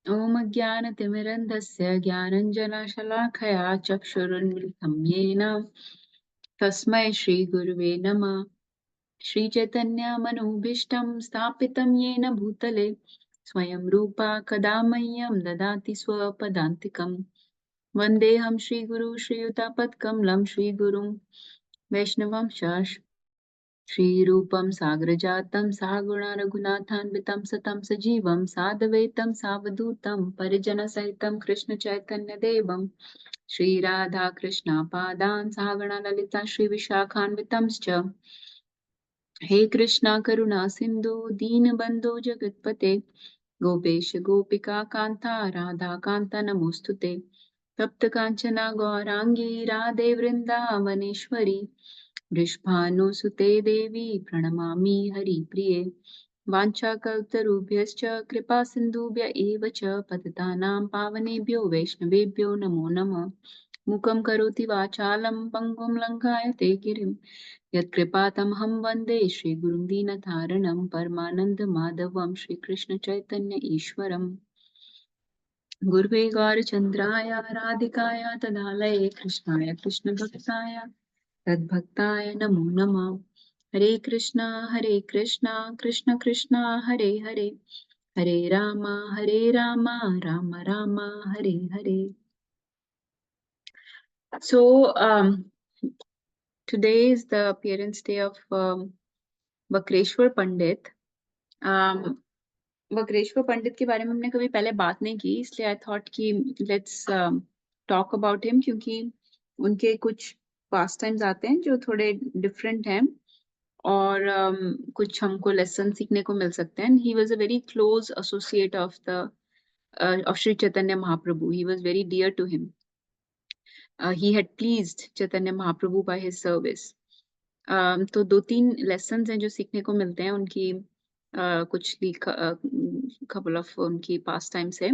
ॐ अज्ञानतिमिरन्धस्य ज्ञानञ्जनशलाखया चक्षुरुन्मिलितं येन तस्मै श्रीगुरुवे नमः। श्रीचैतन्यमनोभीष्टं स्थापितं येन भूतले स्वयं रूपा कदा मह्यं ददाति स्वपदान्तिकम्। वन्देऽहं श्रीगुरु श्रीयुतापत्कमलं श्रीगुरुं वैष्णवंश श्रीरूपं साग्रजातं सगुणा रघुनाथान्वितं सतं सजीवं साद्वैतं सावधूतं परिजनसहितं कृष्णचैतन्यदेवं श्रीराधाकृष्णपादान् सगणा ललिता श्रीविशाखान्वितंश्च हे कृष्णा करुणा सिन्धु दीनबन्धो जगत्पते गोपेश गोपिका कान्ता राधा कान्ता नमोऽस्तुते तप्त काञ्चना गौराङ्गी राधे वृन्दावनेश्वरी वृषभानुसुते देवी प्रणमामि हरिप्रिये वाञ्छाकल्पतरुभ्यश्च कृपा सिन्धुभ्य एव च पतितानां पावनेभ्यो वैष्णवेभ्यो नमो नमः। मूकं करोति वाचालं पङ्गुं लङ्घायते गिरिं यत्कृपातमहं वन्दे श्रीगुरुं दीनतारिणं परमानन्दमाधवं श्रीकृष्णचैतन्य ईश्वरम्। गुरुवे गौरचन्द्राय राधिकाय तदालये कृष्णाय कृष्णभक्ताय तद्भक्ताय नमो नमः। हरे Krishna Krishna Krishna Hare Hare Hare Ram Ram Ram Hare Hare. So today is the appearance day of Vakreshwar Pandit. Vakreshwar पंडित के बारे में हमने कभी पहले बात नहीं की, इसलिए आई थॉट कि लेट्स टॉक अबाउट हिम, क्योंकि उनके कुछ पास्ट टाइम्स आते हैं जो थोड़े डिफरेंट हैं और कुछ हमको लेसन सीखने को मिल सकते हैं. He was a very close associate of Shri Chaitanya Mahaprabhu. He was very dear to him. He had pleased Chaitanya Mahaprabhu by his service. तो 2-3 लेसन हैं जो सीखने को मिलते हैं उनकी कुछ कपल ऑफ उनकी पास्ट टाइम से,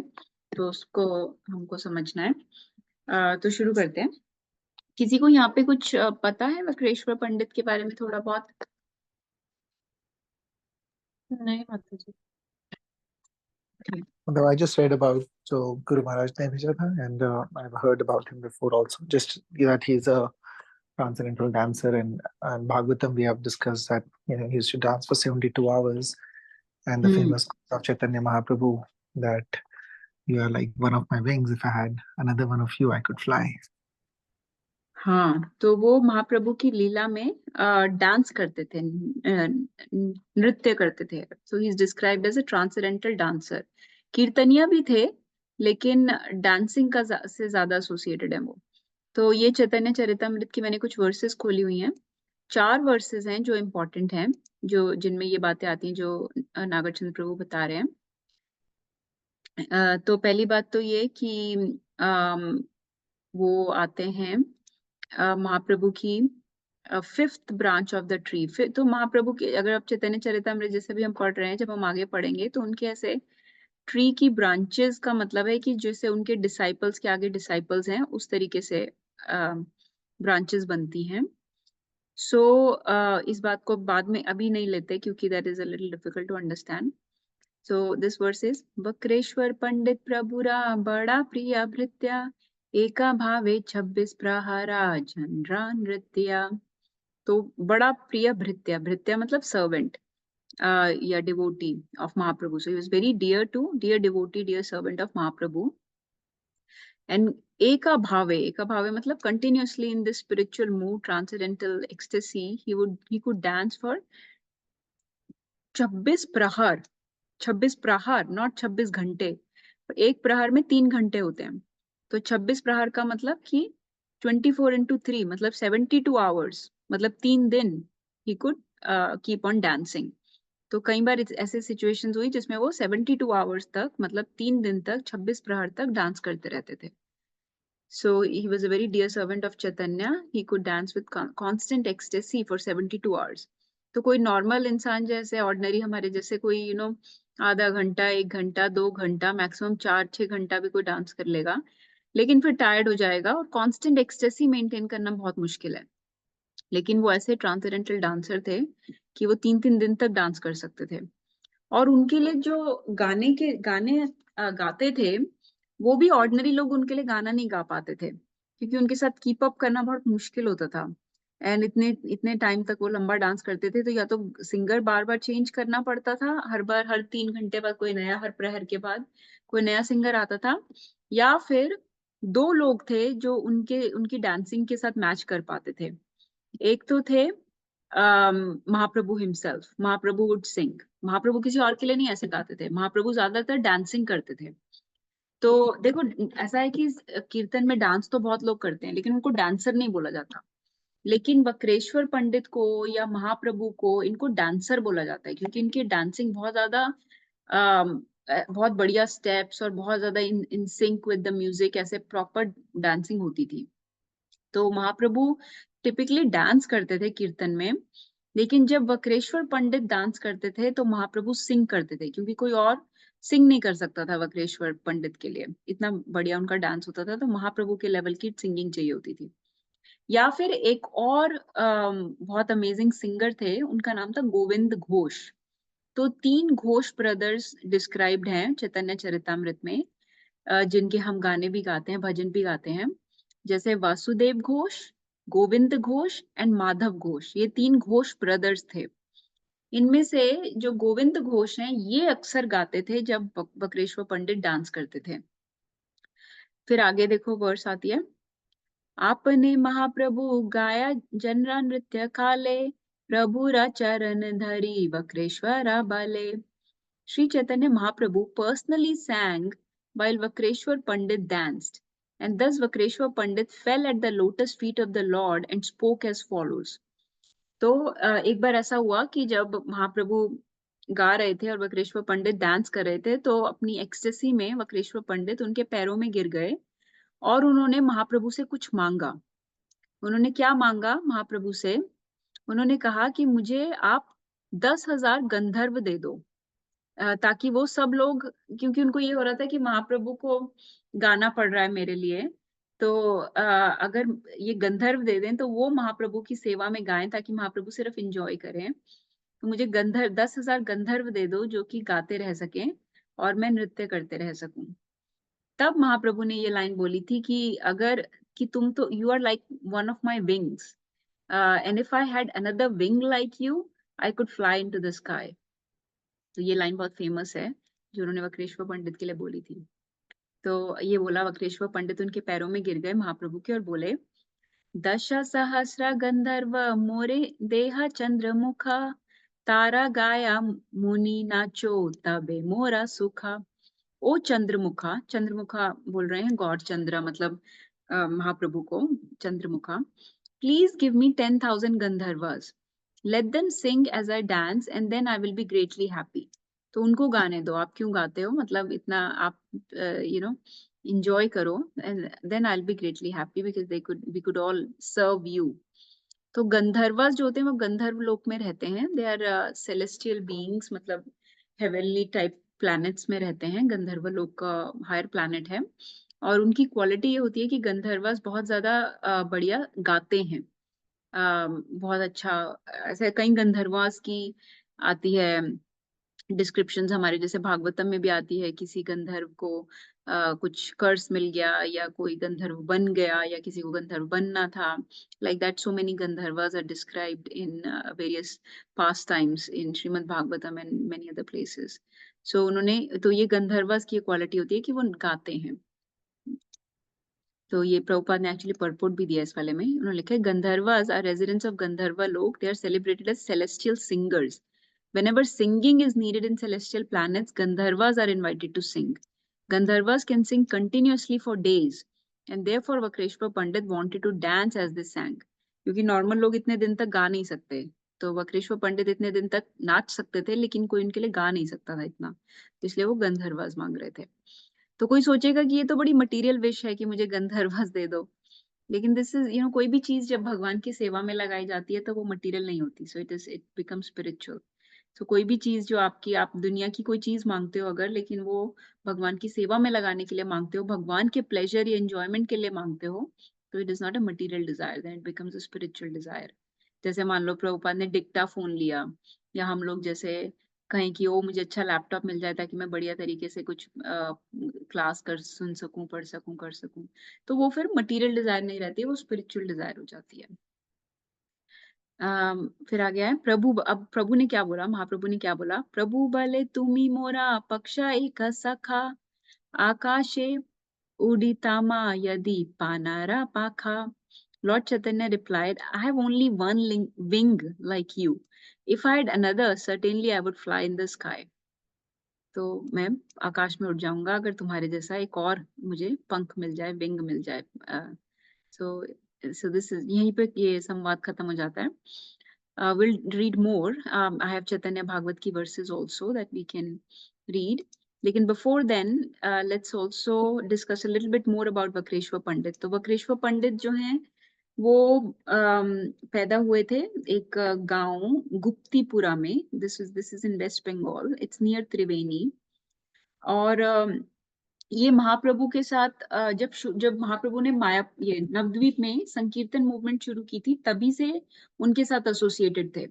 तो उसको हमको समझना है. तो शुरू करते हैं. किसी को यहाँ पे कुछ पता है वक्रेश्वर पंडित के बारे में थोड़ा बहुत? नहीं माता जी. Although I just read about Guru Maharaj ne bheja tha, and I've heard about him before also. Just that he's a transcendental dancer, and Bhagavatam we have discussed that he used to dance for 72 hours, and the famous quote of Chaitanya Mahaprabhu that you are like one of my wings. If I had another one of you, I could fly. हाँ, तो वो महाप्रभु की लीला में dance करते थे, नृत्य करते थे. So he is described as a transcendental dancer. कीर्तनिया भी थे, लेकिन डांसिंग का से ज्यादा एसोसिएटेड है वो. तो ये चैतन्य चरितमृत की मैंने कुछ वर्सेस खोली हुई हैं. 4 वर्सेस हैं जो इम्पोर्टेंट हैं, जो जिनमें ये बातें आती हैं जो नागार्जुन प्रभु बता रहे हैं. तो पहली बात तो ये कि वो आते हैं महाप्रभु की 5th branch of the tree. तो महाप्रभु के, अगर आप चैतन्य चरितमृत जैसे भी हम पढ़ रहे हैं, जब हम आगे पढ़ेंगे तो उनके ऐसे ट्री की ब्रांचेस का मतलब है कि जैसे उनके डिसाइपल्स के आगे डिसाइपल्स हैं, उस तरीके से ब्रांचेस बनती हैं. सो इस बात को बाद में अभी नहीं लेते क्योंकि that is a little difficult to understand. So this verse is Vakreshwar Pandit प्रभुरा बड़ा प्रिय भृत्या एका भावे 26 प्रहारा झंड्रा नृत्या. तो बड़ा प्रिय भृत्या, भृत्या मतलब सर्वेंट या devotee of Mahaprabhu. So he was very dear devotee, dear servant of Mahaprabhu. And eka bhave मतलब continuously in this spiritual mood, transcendental ecstasy, he could dance for 26 प्रहार. 26 प्रहार, नॉट 26 घंटे. एक प्रहार में 3 घंटे होते हैं, तो 26 प्रहार का मतलब कि 24/3 मतलब 72 आवर्स, मतलब 3 दिन he could keep on dancing. तो कई बार ऐसे सिचुएशंस हुई जिसमें वो 72 आवर्स तक, मतलब 3 दिन तक 26 प्रहार तक डांस करते रहते थे. So he was a very dear servant of Chaitanya. He could dance with constant ecstasy for 72 hours. तो कोई नॉर्मल इंसान जैसे ऑर्डिनरी हमारे जैसे कोई आधा घंटा, 1 घंटा, 2 घंटा, मैक्सिमम 4-6 घंटा भी कोई डांस कर लेगा, लेकिन फिर टायर्ड हो जाएगा और कांस्टेंट एक्सटेसी मेंटेन करना बहुत मुश्किल है. लेकिन वो ऐसे ट्रांसेंडेंटल डांसर थे कि वो 3-3 दिन तक डांस कर सकते थे. और उनके लिए जो गाने गाते थे, वो भी ऑर्डिनरी लोग उनके लिए गाना नहीं गा पाते थे, क्योंकि उनके साथ कीप अप करना बहुत मुश्किल होता था। एंड इतने इतने टाइम तक वो लंबा डांस करते थे, तो या तो सिंगर बार बार चेंज करना पड़ता था, हर बार हर 3 घंटे बाद कोई नया, हर प्रहर के बाद कोई नया सिंगर आता था, या फिर दो लोग थे जो उनकी डांसिंग के साथ मैच कर पाते थे। एक तो थे महाप्रभु हिमसेल्फ, महाप्रभु वुड सिंग। महाप्रभु किसी और के लिए नहीं ऐसे गाते थे, महाप्रभु ज्यादातर डांसिंग करते थे। तो देखो, ऐसा है कि कीर्तन में डांस तो बहुत लोग करते हैं, लेकिन उनको डांसर नहीं बोला जाता। लेकिन वक्रेश्वर पंडित को या महाप्रभु को, इनको डांसर बोला जाता है, क्योंकि इनकी डांसिंग बहुत ज्यादा बहुत बढ़िया स्टेप्स और बहुत ज्यादा in sync with the music, ऐसे प्रॉपर डांसिंग होती थी। तो महाप्रभु टिपिकली डांस करते थे कीर्तन में, लेकिन जब वक्रेश्वर पंडित डांस करते थे तो महाप्रभु सिंग करते थे, क्योंकि कोई और सिंग नहीं कर सकता था वक्रेश्वर पंडित के लिए, इतना बढ़िया उनका डांस होता था। तो महाप्रभु के लेवल की सिंगिंग चाहिए होती थी। या फिर एक और बहुत अमेजिंग सिंगर थे, उनका नाम था गोविंद घोष। तो 3 घोष ब्रदर्स डिस्क्राइब्ड हैं चैतन्य चरितामृत में, जिनके हम गाने भी गाते हैं, भजन भी गाते हैं, जैसे वासुदेव घोष, गोविंद घोष एंड माधव घोष। ये 3 घोष ब्रदर्स थे। इनमें से जो गोविंद घोष हैं, ये अक्सर गाते थे जब बकरेश्वर पंडित डांस करते थे। फिर आगे देखो, वर्स आती है, आपने महाप्रभु गाया जनरा नृत्य काले, प्रभुरा चरण धरी वक्रेश्वरा बाले। Sri Chaitanya Mahaprabhu personally sang while Vakreshwar Pandit danced, and thus Vakreshwar Pandit fell at the lotus feet of the Lord and spoke as follows. तो एक बार ऐसा हुआ कि जब महाप्रभु गा रहे थे और वक्रेश्वर पंडित डांस कर रहे थे, तो अपनी एक्सटेसी में वक्रेश्वर पंडित उनके पैरों में गिर गए और उन्होंने महाप्रभु से कुछ मांगा। उन्होंने क्या मांगा महाप्रभु से? उन्होंने कहा कि मुझे आप 10,000 गंधर्व दे दो, ताकि वो सब लोग, क्योंकि उनको ये हो रहा था कि महाप्रभु को गाना पड़ रहा है मेरे लिए, तो अगर ये गंधर्व दे दें तो वो महाप्रभु की सेवा में गाएं, ताकि महाप्रभु सिर्फ इंजॉय करें। तो मुझे 10,000 गंधर्व दे दो जो कि गाते रह सकें और मैं नृत्य करते रह सकूं। तब महाप्रभु ने ये लाइन बोली थी कि अगर, कि तुम तो, you are like one of my wings, and if I had another wing like you, I could fly into the sky. तो ये लाइन बहुत फेमस है, जो उन्होंने वक्रेश्वर पंडित के लिए बोली थी। तो ये बोला, वक्रेश्वर पंडित उनके पैरों में गिर गए महाप्रभु के और बोले, दश सहस्र गंधर्व मोरे देह चंद्रमुख, तारा गाया मुनि नाचो तबे मोरा सुखा। ओ चंद्रमुखा, चंद्रमुखा बोल रहे हैं गॉड चंद्र, मतलब महाप्रभु को चंद्रमुखा, प्लीज गिव मी 10,000 गंधर्वस, let them sing as I dance and then I will be greatly happy. तो उनको गाने दो, आप क्यों गाते हो, मतलब इतना आप enjoy करो, and then I'll be greatly happy because we could all serve you. तो गंधर्वस जो होते हैं वो गंधर्व लोक में रहते हैं, दे आर सेलेस्टियल बीइंग्स, मतलब हेवनली टाइप प्लैनेट्स में रहते हैं। गंधर्व लोक का हायर प्लैनेट है, और उनकी क्वालिटी ये होती है कि गंधर्वस बहुत ज्यादा बढ़िया गाते हैं, बहुत अच्छा। ऐसे कई गंधर्वास की आती है डिस्क्रिप्शंस, हमारे जैसे भागवतम में भी आती है, किसी गंधर्व को कुछ कर्स मिल गया, या कोई गंधर्व बन गया, या किसी को गंधर्व बनना था। Like that so many gandharvas are described in various pastimes in Srimad Bhagavatam and many other places. सो उन्होंने, तो ये गंधर्वास की क्वालिटी होती है कि वो गाते हैं। तो ये प्रभुपाद ने एक्चुअली परपोर्ट भी दिया इस वाले में। उन्होंने लिखा है, Gandharvas are residents of Gandharva Loka, they are celebrated as celestial singers. Whenever singing is needed in celestial planets, Gandharvas are invited to sing. Gandharvas can sing continuously for days, and therefore Vakreshwar Pandit wanted to dance as they sang. क्योंकि normal लोग इतने दिन तक गा नहीं सकते, तो वक्रेश्वर पंडित इतने दिन तक नाच सकते थे, लेकिन कोई उनके लिए गा नहीं सकता था इतना, तो इसलिए वो गंधर्वास मांग रहे थे। तो कोई सोचेगा कि ये तो बड़ी मटेरियल विश है कि मुझे गंधर्वास दे दो, लेकिन दिस इज, कोई भी चीज जब भगवान की सेवा में लगाई जाती है तो वो मटेरियल नहीं होती, सो इट बिकम स्पिरिचुअल। तो कोई भी चीज जो आपकी, आप दुनिया की कोई चीज मांगते हो अगर, लेकिन वो भगवान की सेवा में लगाने के लिए मांगते हो, भगवान के प्लेजर या एंजॉयमेंट के लिए मांगते हो, तो it is not a material desire, then it becomes a spiritual desire. जैसे मान लो प्रभुपाद ने डिक्टा फोन लिया, या हम लोग जैसे कहें कि ओ मुझे अच्छा लैपटॉप मिल जाए ताकि मैं बढ़िया तरीके से कुछ क्लास सुन सकूं, पढ़ सकूं, कर सकूं, तो वो फिर मटेरियल डिजायर नहीं रहती है, वो स्पिरिचुअल डिजायर हो जाती है। फिर आ गया है प्रभु। अब प्रभु ने क्या बोला, महाप्रभु ने क्या बोला, प्रभु बले तुम्ही मोरा पक्ष एक सखा, आकाशे उडितामा यदि पानारा पाखा। Lord Chaitanya replied, I have only one wing like you. If I had another, certainly I would fly in the sky. तो मैं आकाश में उड़ जाऊंगा अगर तुम्हारे जैसा एक और मुझे पंख मिल जाए, विंग मिल जाए। सो सो दिस इज, यहीं पे ये संवाद खत्म हो जाता है। We'll read more. I have Chaitanya Bhagavat ki verses also that we can read. लेकिन before then, let's also discuss a little bit more about Vakreshwar Pandit. तो वक्रेश्वर पंडित जो हैं वो पैदा हुए थे एक गांव गुप्तीपुरा में। This is in West Bengal, it's near Triveni. और ये महाप्रभु के साथ जब महाप्रभु ने माया ये नवद्वीप में संकीर्तन मूवमेंट शुरू की थी, तभी से उनके साथ एसोसिएटेड थे।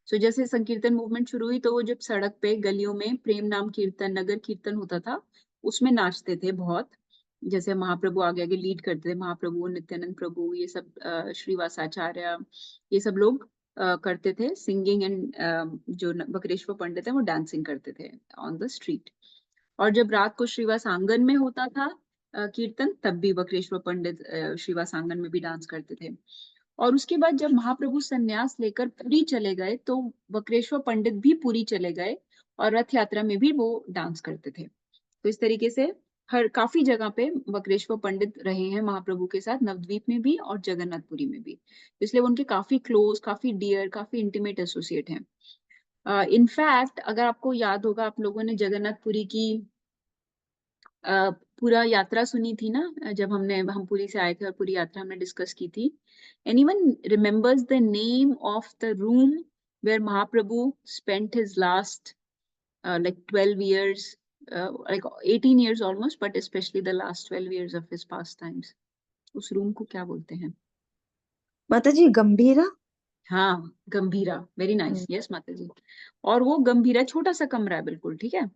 सो जैसे संकीर्तन मूवमेंट शुरू हुई तो वो जब सड़क पे गलियों में प्रेम नाम कीर्तन, नगर कीर्तन होता था, उसमें नाचते थे बहुत। जैसे महाप्रभु आगे आगे लीड करते थे, महाप्रभु, नित्यानंद प्रभु, ये सब श्रीवासाचार्य, ये सब लोग करते थे सिंगिंग। एंड जो बकरेश्वर पंडित है वो डांसिंग करते थे ऑन द स्ट्रीट। और जब रात को श्रीवास आंगन में होता था कीर्तन, तब भी बकरेश्वर पंडित श्रीवास आंगन में भी डांस करते थे। और उसके बाद जब महाप्रभु संन्यास लेकर पुरी चले गए तो बकरेश्वर पंडित भी पुरी चले गए और रथ यात्रा में भी वो डांस करते थे। तो इस तरीके से हर काफी जगह पे बकरेश्वर पंडित रहे हैं महाप्रभु के साथ, नवद्वीप में भी और जगन्नाथपुरी में भी। इसलिए वो उनके काफी क्लोज, काफी डियर, काफी इंटीमेट एसोसिएट हैं। इनफैक्ट अगर आपको याद होगा, आप लोगों ने जगन्नाथपुरी की पूरा यात्रा सुनी थी ना, जब हम पुरी से आए थे और पूरी यात्रा हमने डिस्कस की थी। Anyone remembers the name of the room where Mahaprabhu spent his last like 12 years, like 18 years almost, but especially the last 12 years of his pastimes? उस रूम को क्या बोलते हैं? माता जी गंभीरा। हाँ, गंभीरा, वेरी नाइस, यस माता जी। और वो गंभीरा छोटा सा कमरा है, बिल्कुल ठीक है।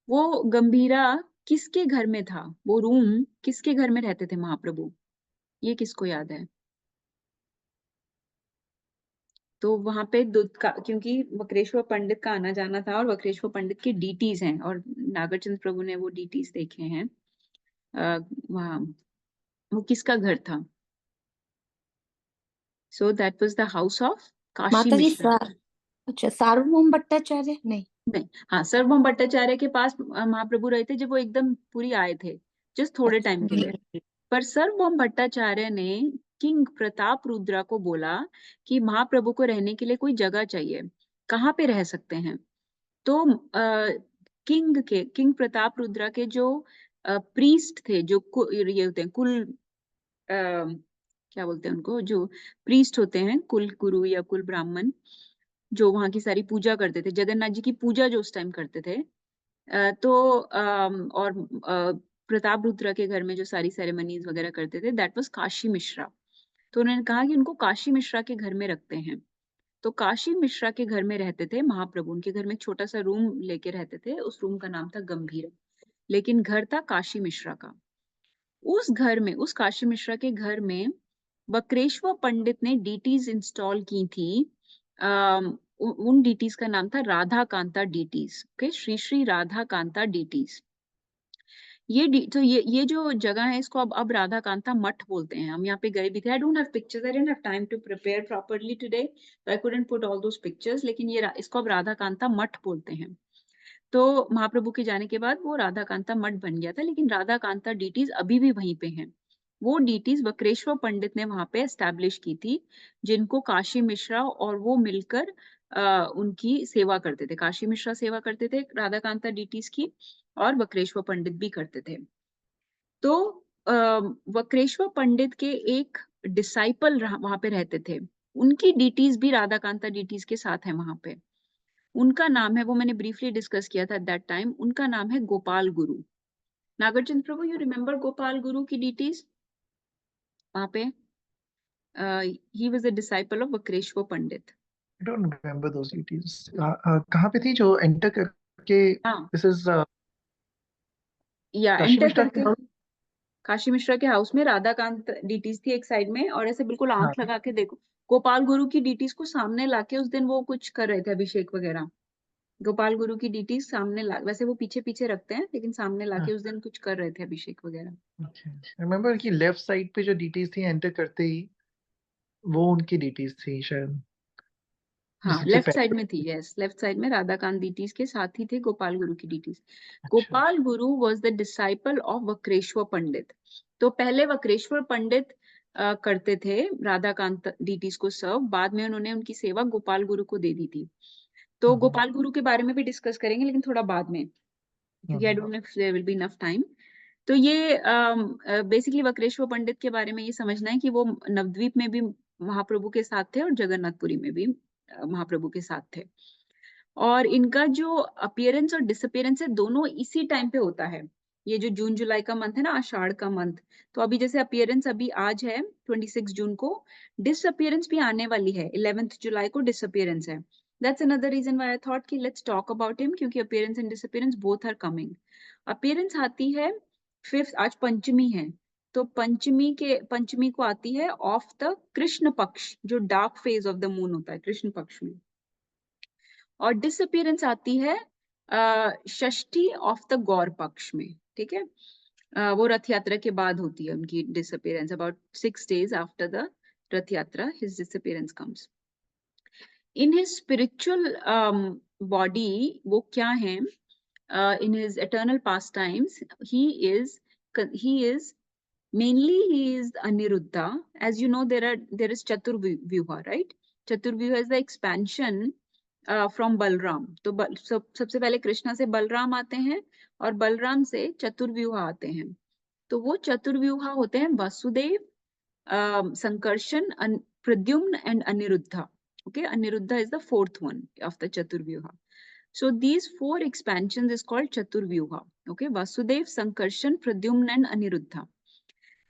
वो गंभीरा किसके घर में था? वो रूम किसके घर में रहते थे महाप्रभु? ये किसको याद है? तो वहां पे क्योंकि वक्रेश्वर पंडित का आना जाना था और वक्रेश्वर पंडित के डीटीज हैं, और नागार्जुन प्रभु ने वो डीटीज देखे हैं। वहाँ वो किसका घर था? So that was the house of Kashi माता जी मिश्रा। अच्छा, सार्वभौम भट्टाचार्य नहीं? नहीं, हाँ, सर्वभौम भट्टाचार्य के पास महाप्रभु रहे थे जब वो एकदम पूरी आए थे, जस्ट थोड़े टाइम के लिए। पर सर्वभौम भट्टाचार्य ने किंग प्रताप रुद्रा को बोला कि महाप्रभु को रहने के लिए कोई जगह चाहिए, कहाँ पे रह सकते हैं? तो किंग प्रताप रुद्रा के जो प्रीस्ट थे, जो ये होते हैं कुल, क्या बोलते हैं उनको, जो प्रीस्ट होते हैं, कुल गुरु या कुल ब्राह्मण, जो वहां की सारी पूजा करते थे, जगन्नाथ जी की पूजा जो उस टाइम करते थे, तो और प्रताप रुद्रा के घर में जो सारी सेरेमनीज वगैरह करते थे, दैट वाज काशी मिश्रा। तो उन्होंने कहा कि उनको काशी मिश्रा के घर में रखते हैं। तो काशी मिश्रा के घर में रहते थे महाप्रभु। उनके घर में एक छोटा सा रूम लेके रहते थे, उस रूम का नाम था गंभीरा, लेकिन घर था काशी मिश्रा का। उस घर में, उस काशी मिश्रा के घर में बकरेश्वर पंडित ने डीटीज इंस्टॉल की थी। उन डीटीज का नाम था Radha Kanta deities. Okay, Shri Shri Radha Kanta deities. तो ये जो जगह है, इसको अब राधा कांता मठ बोलते हैं। हम यहाँ पे गए भी थे। I don't have pictures, I didn't have time to prepare properly today, I couldn't put all those pictures, लेकिन इसको अब राधा कांता मठ बोलते हैं। तो महाप्रभु के जाने के बाद वो राधा कांता मठ बन गया था, लेकिन राधा कांता डीटीज अभी भी वहीं पे हैं। वो डीटीज बकरेश्वर पंडित ने वहां पे एस्टैब्लिश की थी, जिनको काशी मिश्रा और वो मिलकर उनकी सेवा करते थे। काशी मिश्रा सेवा करते थे राधा कांता डीटीज की, और बकरेश्वर पंडित भी करते थे। तो बकरेश्वर पंडित के एक डिसाइपल वहां पे रहते थे, उनकी डीटीज भी राधा कांता डीटीज के साथ है वहां पे। उनका नाम है, वो मैंने ब्रीफली डिस्कस किया था दैट टाइम, उनका नाम है गोपाल गुरु। नागार्जुन प्रभु, यू रिमेम्बर गोपाल गुरु की डीटीज वहां पे? He was a disciple of Bakreshwar Pandit. I don't remember those deities. कहाँ पे थी जो एंटर करके? हाँ, This is या काशी एंटर मिश्रा के करके हाउस। काशी मिश्रा के हाउस में राधाकांत डीटीज थी एक साइड में, और ऐसे बिल्कुल हाँ आंख लगा के देखो, गोपाल गुरु की डीटीज को सामने लाके उस दिन वो कुछ कर रहे थे, अभिषेक वगैरह। गोपाल गुरु की डीटीज सामने ला, वैसे वो पीछे पीछे रखते हैं, लेकिन सामने हाँ। लाके उस दिन कुछ कर रहे थे, अभिषेक वगैरह। रिमेम्बर कि लेफ्ट साइड पे जो डीटीज थी एंटर करते ही, वो उनकी डीटीज थी शायद, जो हाँ, सबसे लेफ्ट साइड पहले। में थी, यस, लेफ्ट साइड में राधाकांत डीटीज के साथ ही थे गोपाल गुरु की डीटीज। अच्छा। Gopal Guru was the disciple of Vakreshwar Pandit. तो पहले वक्रेश्वर पंडित करते थे राधाकांत डीटीज को सर्व, बाद में उन्होंने उनकी सेवा गोपाल गुरु को दे दी थी। तो हम्म, गोपाल गुरु के बारे में भी डिस्कस करेंगे, लेकिन थोड़ा बाद में, क्योंकि I hmm, don't know if there will be enough time. तो ये बेसिकली वक्रेश्वर पंडित के बारे में ये समझना है कि वो नवद्वीप में भी महाप्रभु के साथ थे और जगन्नाथपुरी में भी महाप्रभु के साथ थे। और इनका जो अपीयरेंस और डिसअपीयरेंस है दोनों इसी टाइम पे होता है। ये जो जून जुलाई का मंथ है ना, आषाढ़ का मंथ, तो अभी जैसे अपीयरेंस अभी आज है 26 जून को, डिसअपीयरेंस भी आने वाली है, 11 जुलाई को डिसअपीयरेंस है। That's another reason why I thought कि लेट्स टॉक अबाउट हिम, क्योंकि appearance and disappearance both are coming. Appearance आती है 5th, आज पंचमी है, तो पंचमी को आती है ऑफ द कृष्ण पक्ष, जो dark phase of the moon होता है कृष्ण पक्ष में। और डिसअपीयरेंस आती है षष्ठी ऑफ द गौर पक्ष में, ठीक है। वो रथ यात्रा के बाद होती है उनकी disappearance, about 6 days after the रथ यात्रा his disappearance comes. In his spiritual body वो क्या है, in his eternal pastimes, he is mainly he is Aniruddha. As you know, there is Chaturvyuha, right? Chaturvyuha is the expansion from Balram. तो सबसे पहले कृष्णा से बलराम आते हैं, और बलराम से चतुर्व्यूहा आते हैं। तो वो चतुर्व्यूहा होते हैं Vasudeva, Sankarshana, Pradyumna and Aniruddha. Okay, Aniruddha is the fourth one of the Chaturvyuha. So these 4 expansions is called Chaturvyuha. Okay, Vasudev, Sankarshan, Pradyumna and Aniruddha.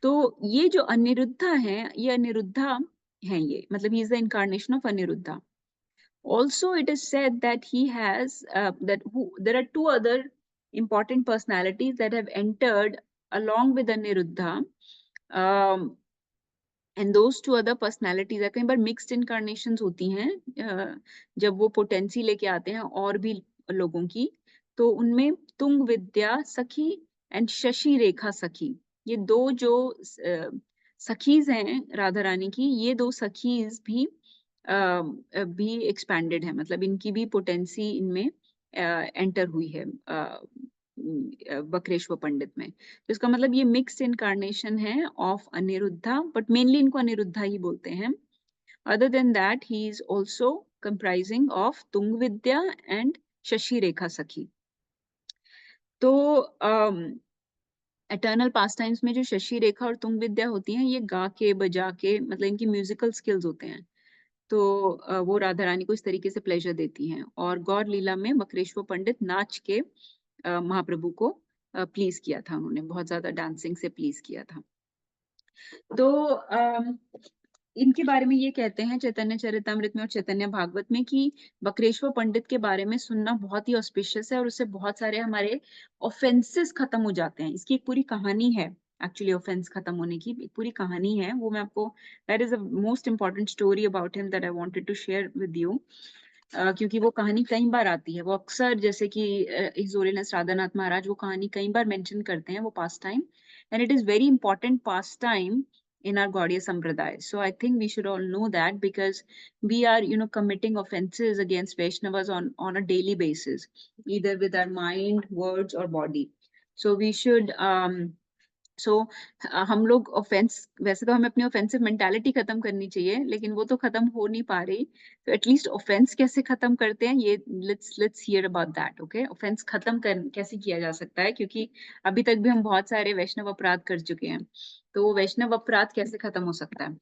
तो ये जो अनिरुद्धा है, ये अनिरुद्धा है, ये मतलब he is the incarnation of Aniruddha. Also, it is said that he has there are 2 other important personalities that have entered along with Aniruddha. And those two other personalities, कई बार mixed incarnations होती हैं जब वो potency लेके आते हैं और भी लोगों की। तो उनमें तुंग विद्या सखी एंड शशि रेखा सखी, ये 2 जो सखीज हैं राधा रानी की, ये 2 सखीज भी एक्सपैंडेड है, मतलब इनकी भी पोटेंसी इनमें एंटर हुई है बकरेश्वर पंडित में। तो इसका मतलब ये मिक्स्ड इनकारनेशन है ऑफ अनिरुद्धा, बट मेनली इनको अनिरुद्धा ही बोलते हैं। Other than that he is also comprising of Tungavidya and Shashirekha sakhi. तो एटर्नल पास टाइम्स में जो शशि रेखा और तुंग विद्या होती हैं, ये गा के बजा के, मतलब इनकी म्यूजिकल स्किल्स होते हैं। तो वो राधा रानी को इस तरीके से प्लेजर देती हैं। और गौर लीला में बकरेश्वर पंडित नाच के महाप्रभु को प्लीज किया था, उन्होंने बहुत ज्यादा डांसिंग से प्लीज किया था। तो इनके बारे में ये कहते हैं चैतन्य चरितमृत में और चैतन्य भागवत में कि बकरेश्वर पंडित के बारे में सुनना बहुत ही ऑस्पिशियस है, और उससे बहुत सारे हमारे ऑफेंसेस खत्म हो जाते हैं। इसकी एक पूरी कहानी है, एक्चुअली ऑफेंस खत्म होने की एक पूरी कहानी है, वो मैं आपको, that is the most important story about him that I wanted to share with you. क्योंकि वो कहानी कई बार आती है, वो अक्सर, जैसे कि हिज होलीनेस राधानाथ महाराज वो कहानी कई बार मेंशन करते हैं, वो pastime, and it is very important pastime in our Gaudiya Sampradaya. So I think we should all know that, because we are, committing offenses against Vaishnavas on a daily basis, either with our mind, words or body. So we should हम लोग offence, वैसे तो हमें अपनी offensive mentality खत्म करनी चाहिए, लेकिन वो तो खत्म हो नहीं पा रही। तो एटलीस्ट ऑफेंस कैसे खत्म करते हैं, ये let's hear about that. Okay, offence खत्म कैसे किया जा सकता है, क्योंकि अभी तक भी हम बहुत सारे वैष्णव अपराध कर चुके हैं। तो वो वैष्णव अपराध कैसे खत्म हो सकता है?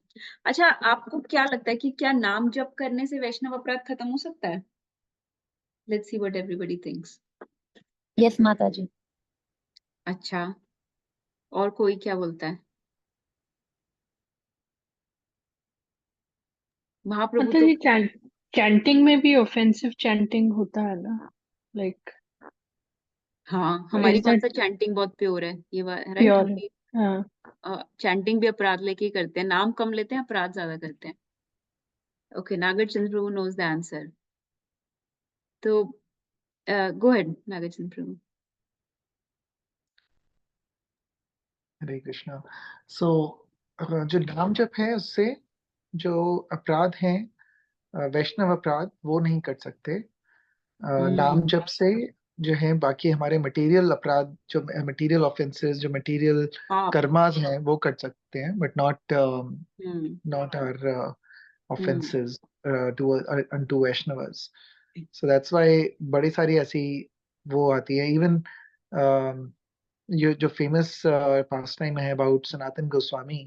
अच्छा, आपको क्या लगता है कि क्या नाम जप करने से वैष्णव अपराध खत्म हो सकता है? Let's see what everybody thinks. Yes माता जी। अच्छा, और कोई क्या बोलता है? महाप्रभु माता तो जी चैंटिंग में भी ऑफेंसिव चैंटिंग होता है ना, लाइक हाँ, हमारी इज कौन दैट सा चैंटिंग बहुत प्योर है ये राइट। प्योर हम है? भी हाँ, चैंटिंग भी अपराध लेके ही करते हैं, नाम कम लेते हैं, अपराध ज्यादा करते हैं। ओके, नागर चंद्र प्रभु नोज द आंसर। तो गो हेड नागर चंद्र प्रभु। हरे कृष्णा। सो जो नाम जप है उससे जो अपराध हैं, वैष्णव अपराध, वो नहीं कर सकते। नाम जप से जो है बाकी हमारे मटेरियल अपराध, जो मटेरियल ऑफेंसेस, जो मटेरियल पाप। कर्मास हैं, वो कर सकते हैं, but not hmm not our hmm offenses unto Vaishnavas. So that's why बड़ी सारी ऐसी वो आती है। इवन ये जो फेमस पास टाइम है about Sanatan Goswami,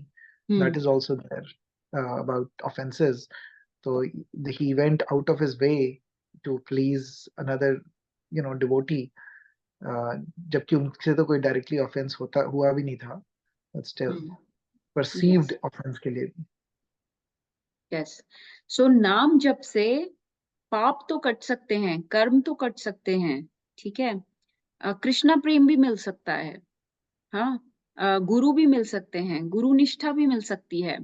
that is also there about offenses. So he went out of his way to please another, devotee. जबकि उनसे तो कोई डायरेक्टली ऑफेंस हुआ भी नहीं था, but still yes perceived offense के लिए भी। यस। सो नाम जप से पाप तो कट सकते हैं, कर्म तो कट सकते हैं, ठीक है। कृष्णा प्रेम भी मिल सकता है, हाँ। गुरु भी मिल सकते हैं, गुरु निष्ठा भी मिल सकती है,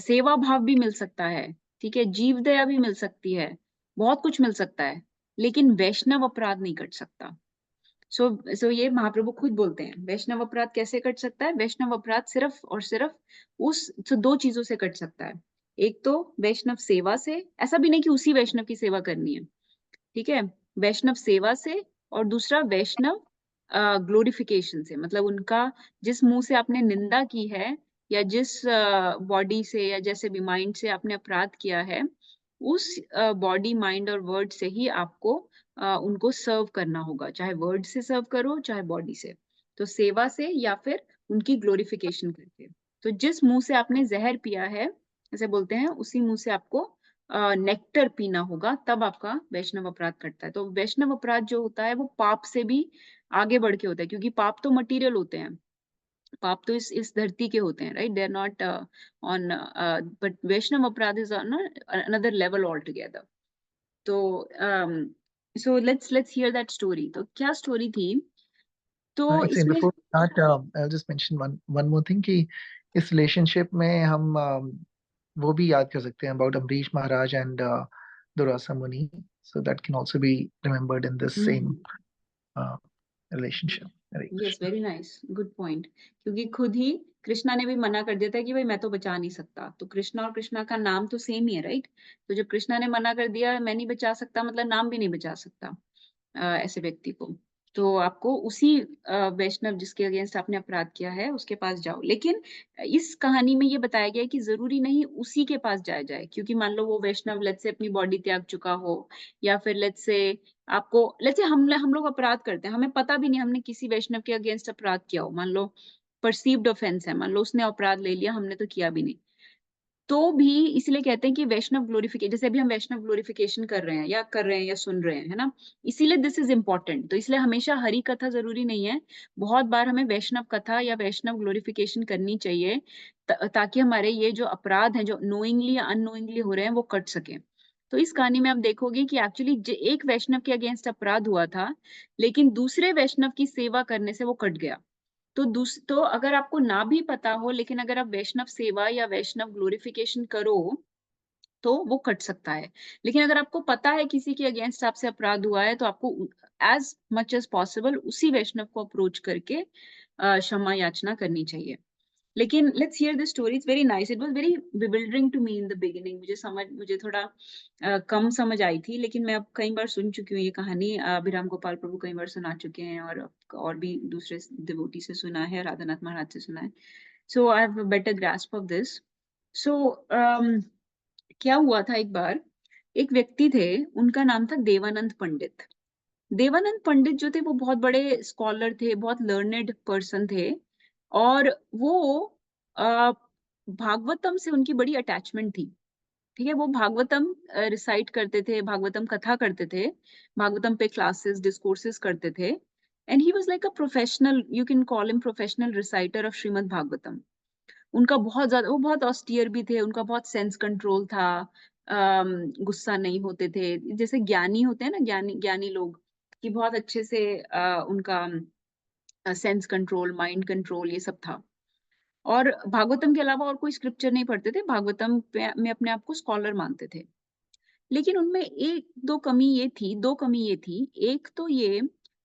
सेवा भाव भी मिल सकता है, ठीक है, जीव दया भी मिल सकती है, बहुत कुछ मिल सकता है, लेकिन वैष्णव अपराध नहीं कट सकता। सो ये महाप्रभु खुद बोलते हैं, वैष्णव अपराध कैसे कट सकता है। वैष्णव अपराध सिर्फ और सिर्फ दो चीजों से कट सकता है। एक तो वैष्णव सेवा से, ऐसा भी नहीं कि उसी वैष्णव की सेवा करनी है, ठीक है, वैष्णव सेवा से, और दूसरा वैष्णव ग्लोरिफिकेशन से, मतलब उनका जिस मुंह से आपने निंदा की है, या जिस बॉडी से या जैसे भी माइंड से आपने अपराध किया है, उस बॉडी माइंड और वर्ड से ही आपको उनको सर्व करना होगा, चाहे वर्ड से सर्व करो चाहे बॉडी से। तो सेवा से या फिर उनकी ग्लोरिफिकेशन करके। तो जिस मुंह से आपने जहर पिया है, ऐसे बोलते हैं, उसी मुंह से आपको नेक्टर पीना होगा, तब आपका वैष्णव अपराध कटता है। तो वैष्णव अपराध जो होता है वो पाप से भी आगे बढ़ के होता है, क्योंकि पाप तो मटेरियल होते हैं, पाप तो इस धरती के होते हैं, right, they are not on, but Vaishnava aparadh is on another level altogether. तो so let's hear that story. तो क्या स्टोरी थी? तो It's इसमें before that, I'll just mention one more thing कि इस relationship में हम वो भी याद कर सकते हैं about Amrish Maharaj and Durvasa Muni, so that can also be remembered in this same uh, relationship. Hare yes, Krishna. Very nice, good point. क्योंकि खुद ही कृष्णा ने भी मना कर दिया था कि भाई मैं तो बचा नहीं सकता। तो कृष्णा और कृष्णा का नाम तो सेम ही है, राइट। तो जब कृष्णा ने मना कर दिया मैं नहीं बचा सकता, मतलब नाम भी नहीं बचा सकता ऐसे व्यक्ति को। तो आपको उसी वैष्णव जिसके अगेंस्ट आपने अपराध किया है उसके पास जाओ। लेकिन इस कहानी में ये बताया गया है कि जरूरी नहीं उसी के पास जाया जाए, क्योंकि मान लो वो वैष्णव लेट्स से अपनी बॉडी त्याग चुका हो, या फिर लेट्स से आपको, लेट्स से हम लोग अपराध करते हैं, हमें पता भी नहीं हमने किसी वैष्णव के अगेंस्ट अपराध किया हो, मान लो परसीव्ड ऑफेंस है, मान लो उसने अपराध ले लिया, हमने तो किया भी नहीं, तो भी इसलिए कहते हैं कि वैष्णव ग्लोरिफिकेशन, जैसे अभी हम वैष्णव ग्लोरिफिकेशन कर रहे हैं या सुन रहे हैं, है ना, इसीलिए दिस इज इम्पोर्टेंट। तो इसलिए हमेशा हरि कथा जरूरी नहीं है, बहुत बार हमें वैष्णव कथा या वैष्णव ग्लोरिफिकेशन करनी चाहिए, ताकि हमारे ये जो अपराध हैं जो नोइंगली या अननोइंगली हो रहे हैं वो कट सके। तो इस कहानी में आप देखोगे कि एक्चुअली एक वैष्णव के अगेंस्ट अपराध हुआ था, लेकिन दूसरे वैष्णव की सेवा करने से वो कट गया। तो अगर आपको ना भी पता हो, लेकिन अगर आप वैष्णव सेवा या वैष्णव ग्लोरिफिकेशन करो तो वो कट सकता है। लेकिन अगर आपको पता है किसी के अगेंस्ट आपसे अपराध हुआ है, तो आपको एज मच एज पॉसिबल उसी वैष्णव को अप्रोच करके क्षमा याचना करनी चाहिए। लेकिन let's hear this story, it's very nice, it was very bewildering to me in the beginning. मुझे थोड़ा कम समझ आई थी, लेकिन मैं अब कई बार सुन चुकी हूँ ये कहानी, अभिराम गोपाल प्रभु कई बार सुना चुके हैं, और भी दूसरे डिवोटी से सुना है, राधानाथ महाराज से सुना है। So I have a better grasp of this. So क्या हुआ था, एक बार एक व्यक्ति थे, उनका नाम था देवानंद पंडित। देवानंद पंडित जो थे वो बहुत बड़े स्कॉलर थे, बहुत लर्नेड पर्सन थे, और वो अ, भागवतम से उनकी बड़ी अटैचमेंट थी, ठीक है। वो भागवतम रिसाइट करते थे, भागवतम कथा करते थे, भागवतम पे क्लासेस डिस्कोर्सेस करते थे, and he was like a professional, you can call him professional reciter of Shrimad Bhagavatam. उनका बहुत ज्यादा, वो बहुत ऑस्टियर भी थे, उनका बहुत सेंस कंट्रोल था, गुस्सा नहीं होते थे। जैसे ज्ञानी होते हैं ना, ज्ञानी ज्ञानी लोग, कि बहुत अच्छे से उनका सेंस कंट्रोल, माइंड कंट्रोल, ये सब था। और भागवतम के अलावा और कोई स्क्रिप्चर नहीं पढ़ते थे, भागवतम में अपने आप को स्कॉलर मानते थे। लेकिन उनमें दो कमी ये थी। एक तो ये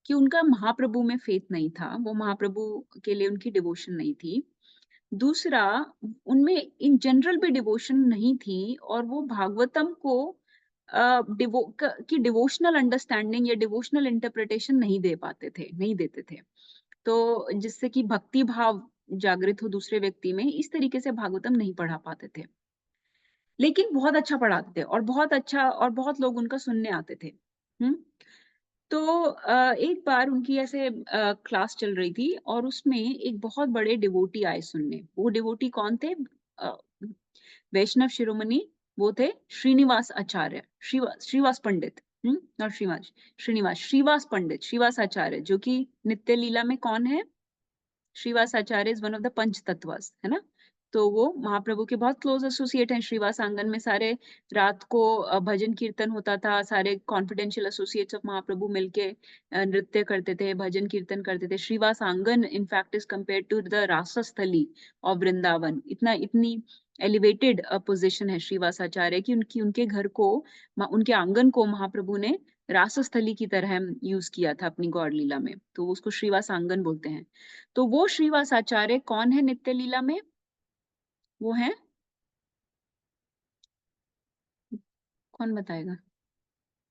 कि उनका महाप्रभु में फेथ नहीं था, वो महाप्रभु के लिए उनकी डिवोशन नहीं थी। दूसरा, उनमें इन जनरल भी डिवोशन नहीं थी, और वो भागवतम को की डिवोशनल अंडरस्टैंडिंग या डिवोशनल इंटरप्रिटेशन नहीं देते थे। तो जिससे कि भक्ति भाव जागृत हो दूसरे व्यक्ति में, इस तरीके से भागवतम नहीं पढ़ा पाते थे। लेकिन बहुत अच्छा पढ़ाते थे, और बहुत अच्छा, और बहुत लोग उनका सुनने आते थे। हम्म तो एक बार उनकी ऐसे क्लास चल रही थी, और उसमें एक बहुत बड़े डिवोटी आए सुनने। वो डिवोटी कौन थे? अ, वैष्णव शिरोमणि। वो थे श्रीनिवास आचार्य, श्रीवास पंडित। नॉट श्रीवास पंडित, श्रीवास आचार्य, जो कि नित्य लीला में कौन है? श्रीवास आचार्य इज वन ऑफ द पंच तत्वस, है ना। तो वो महाप्रभु के बहुत क्लोज एसोसिएट हैं। श्रीवास आंगन में सारे रात को भजन कीर्तन होता था, सारे कॉन्फिडेंशियल एसोसिएट्स ऑफ महाप्रभु मिलके नृत्य करते थे, भजन कीर्तन करते थे। Srivas Angan in fact is compare to the Rasasthali of Vrindavan. इतनी एलिवेटेड पोजीशन है श्रीवास आचार्य की, उनके घर को, उनके आंगन को महाप्रभु ने रासस्थली की तरह यूज किया था अपनी गौड़ लीला में, तो उसको श्रीवास आंगन बोलते हैं। तो वो श्रीवास आचार्य कौन है नित्य लीला में? वो है, कौन बताएगा?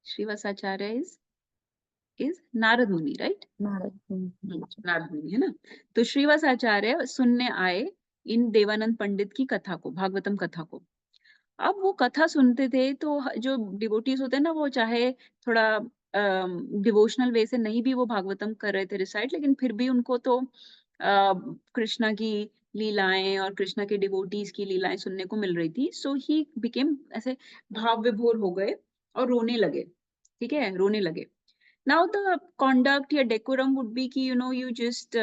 श्रीवास आचार्य इज नारद मुनि, राइट? नारद मुनि। नारद मुनि, है ना। तो श्रीवास आचार्य सुनने आए इन देवानंद पंडित की कथा को, भागवतम कथा को। अब वो कथा सुनते थे, तो जो डिवोटीज होते हैं ना, वो चाहे थोड़ा डिवोशनल वे से नहीं भी वो भागवतम कर रहे थे रिसाइट, लेकिन फिर भी उनको तो कृष्णा की लीलाएं और कृष्णा के डिवोटीज की लीलाएं सुनने को मिल रही थी। सो ही बिकेम ऐसे भाव विभोर हो गए और रोने लगे। ठीक है, रोने लगे। नाउ द कॉन्डक्ट या डेकोरम वुड बी कि you just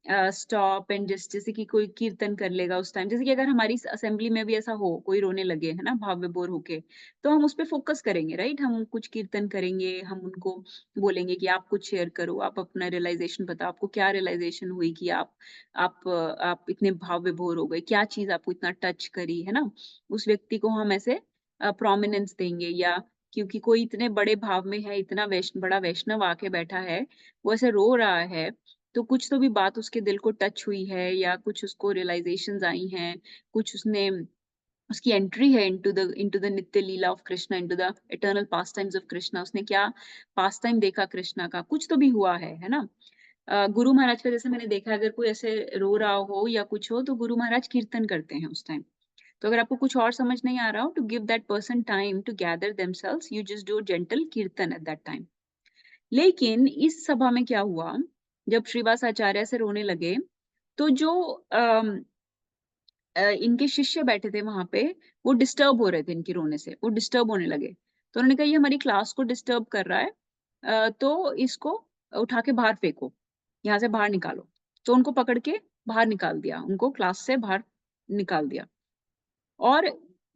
stop and just, जैसे कि कोई कीर्तन कर लेगा उस टाइम, जैसे कि अगर हमारी असेंबली में भी ऐसा हो, कोई रोने लगे, है ना, भाव विभोर होके, तो हम उस पर फोकस करेंगे, राइट। हम कुछ कीर्तन करेंगे, हम उनको बोलेंगे कि आप कुछ शेयर करो, आप अपना रियलाइजेशन बताओ, आपको क्या रियलाइजेशन हुई कि आप इतने भाव विभोर हो गए, क्या चीज आपको इतना टच करी, है ना। उस व्यक्ति को हम ऐसे प्रोमिनेंस देंगे, या क्योंकि कोई इतने बड़े भाव में है, इतना बड़ा वैष्णव आके बैठा है, वो ऐसे रो रहा है, तो कुछ तो भी बात उसके दिल को टच हुई है, या कुछ उसको रियलाइजेशंस आई हैं, कुछ उसने, उसकी एंट्री है into the nitya lila of Krishna, into the eternal pastimes of Krishna. उसने क्या पास टाइम देखा कृष्णा का, कुछ तो भी हुआ है ना। गुरु महाराज का जैसे मैंने देखा, अगर कोई ऐसे रो रहा हो या कुछ हो, तो गुरु महाराज कीर्तन करते हैं उस टाइम। तो अगर आपको कुछ और समझ नहीं आ रहा हो, to give that person time to gather themselves, you just do gentle kirtan at that time. लेकिन इस सभा में क्या हुआ, जब श्रीवास आचार्य से रोने लगे, तो जो इनके शिष्य बैठे थे वहां पे, वो डिस्टर्ब हो रहे थे इनके रोने से, वो डिस्टर्ब होने लगे। तो उन्होंने कहा ये हमारी क्लास को डिस्टर्ब कर रहा है, तो इसको उठा के बाहर फेंको, यहाँ से बाहर निकालो। तो उनको पकड़ के बाहर निकाल दिया, उनको क्लास से बाहर निकाल दिया। और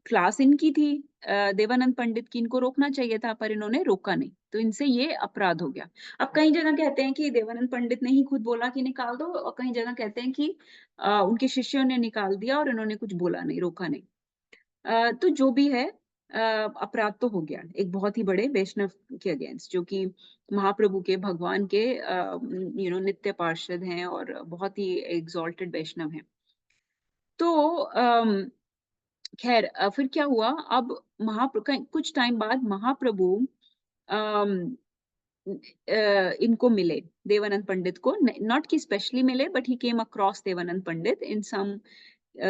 क्लास इनकी थी, देवानंद पंडित की, इनको रोकना चाहिए था, पर इन्होंने रोका नहीं, तो इनसे ये अपराध हो गया। अब कई जगह कहते हैं कि देवानंद पंडित ने ही खुद बोला कि निकाल दो, और कई जगह कहते हैं कि उनके शिष्यों ने निकाल दिया और इन्होंने कुछ बोला नहीं, रोका नहीं। तो जो भी है, अपराध तो हो गया एक बहुत ही बड़े वैष्णव के अगेंस्ट, जो कि महाप्रभु के, भगवान के नित्य पार्षद हैं, और बहुत ही एग्जॉल्टेड वैष्णव हैं। तो खैर, फिर क्या हुआ, अब महाप्रभु कुछ टाइम बाद महाप्रभु अम, इनको मिले, देवानंद पंडित को, नॉट कि स्पेशली मिले, but he came across Devananda Pandit in some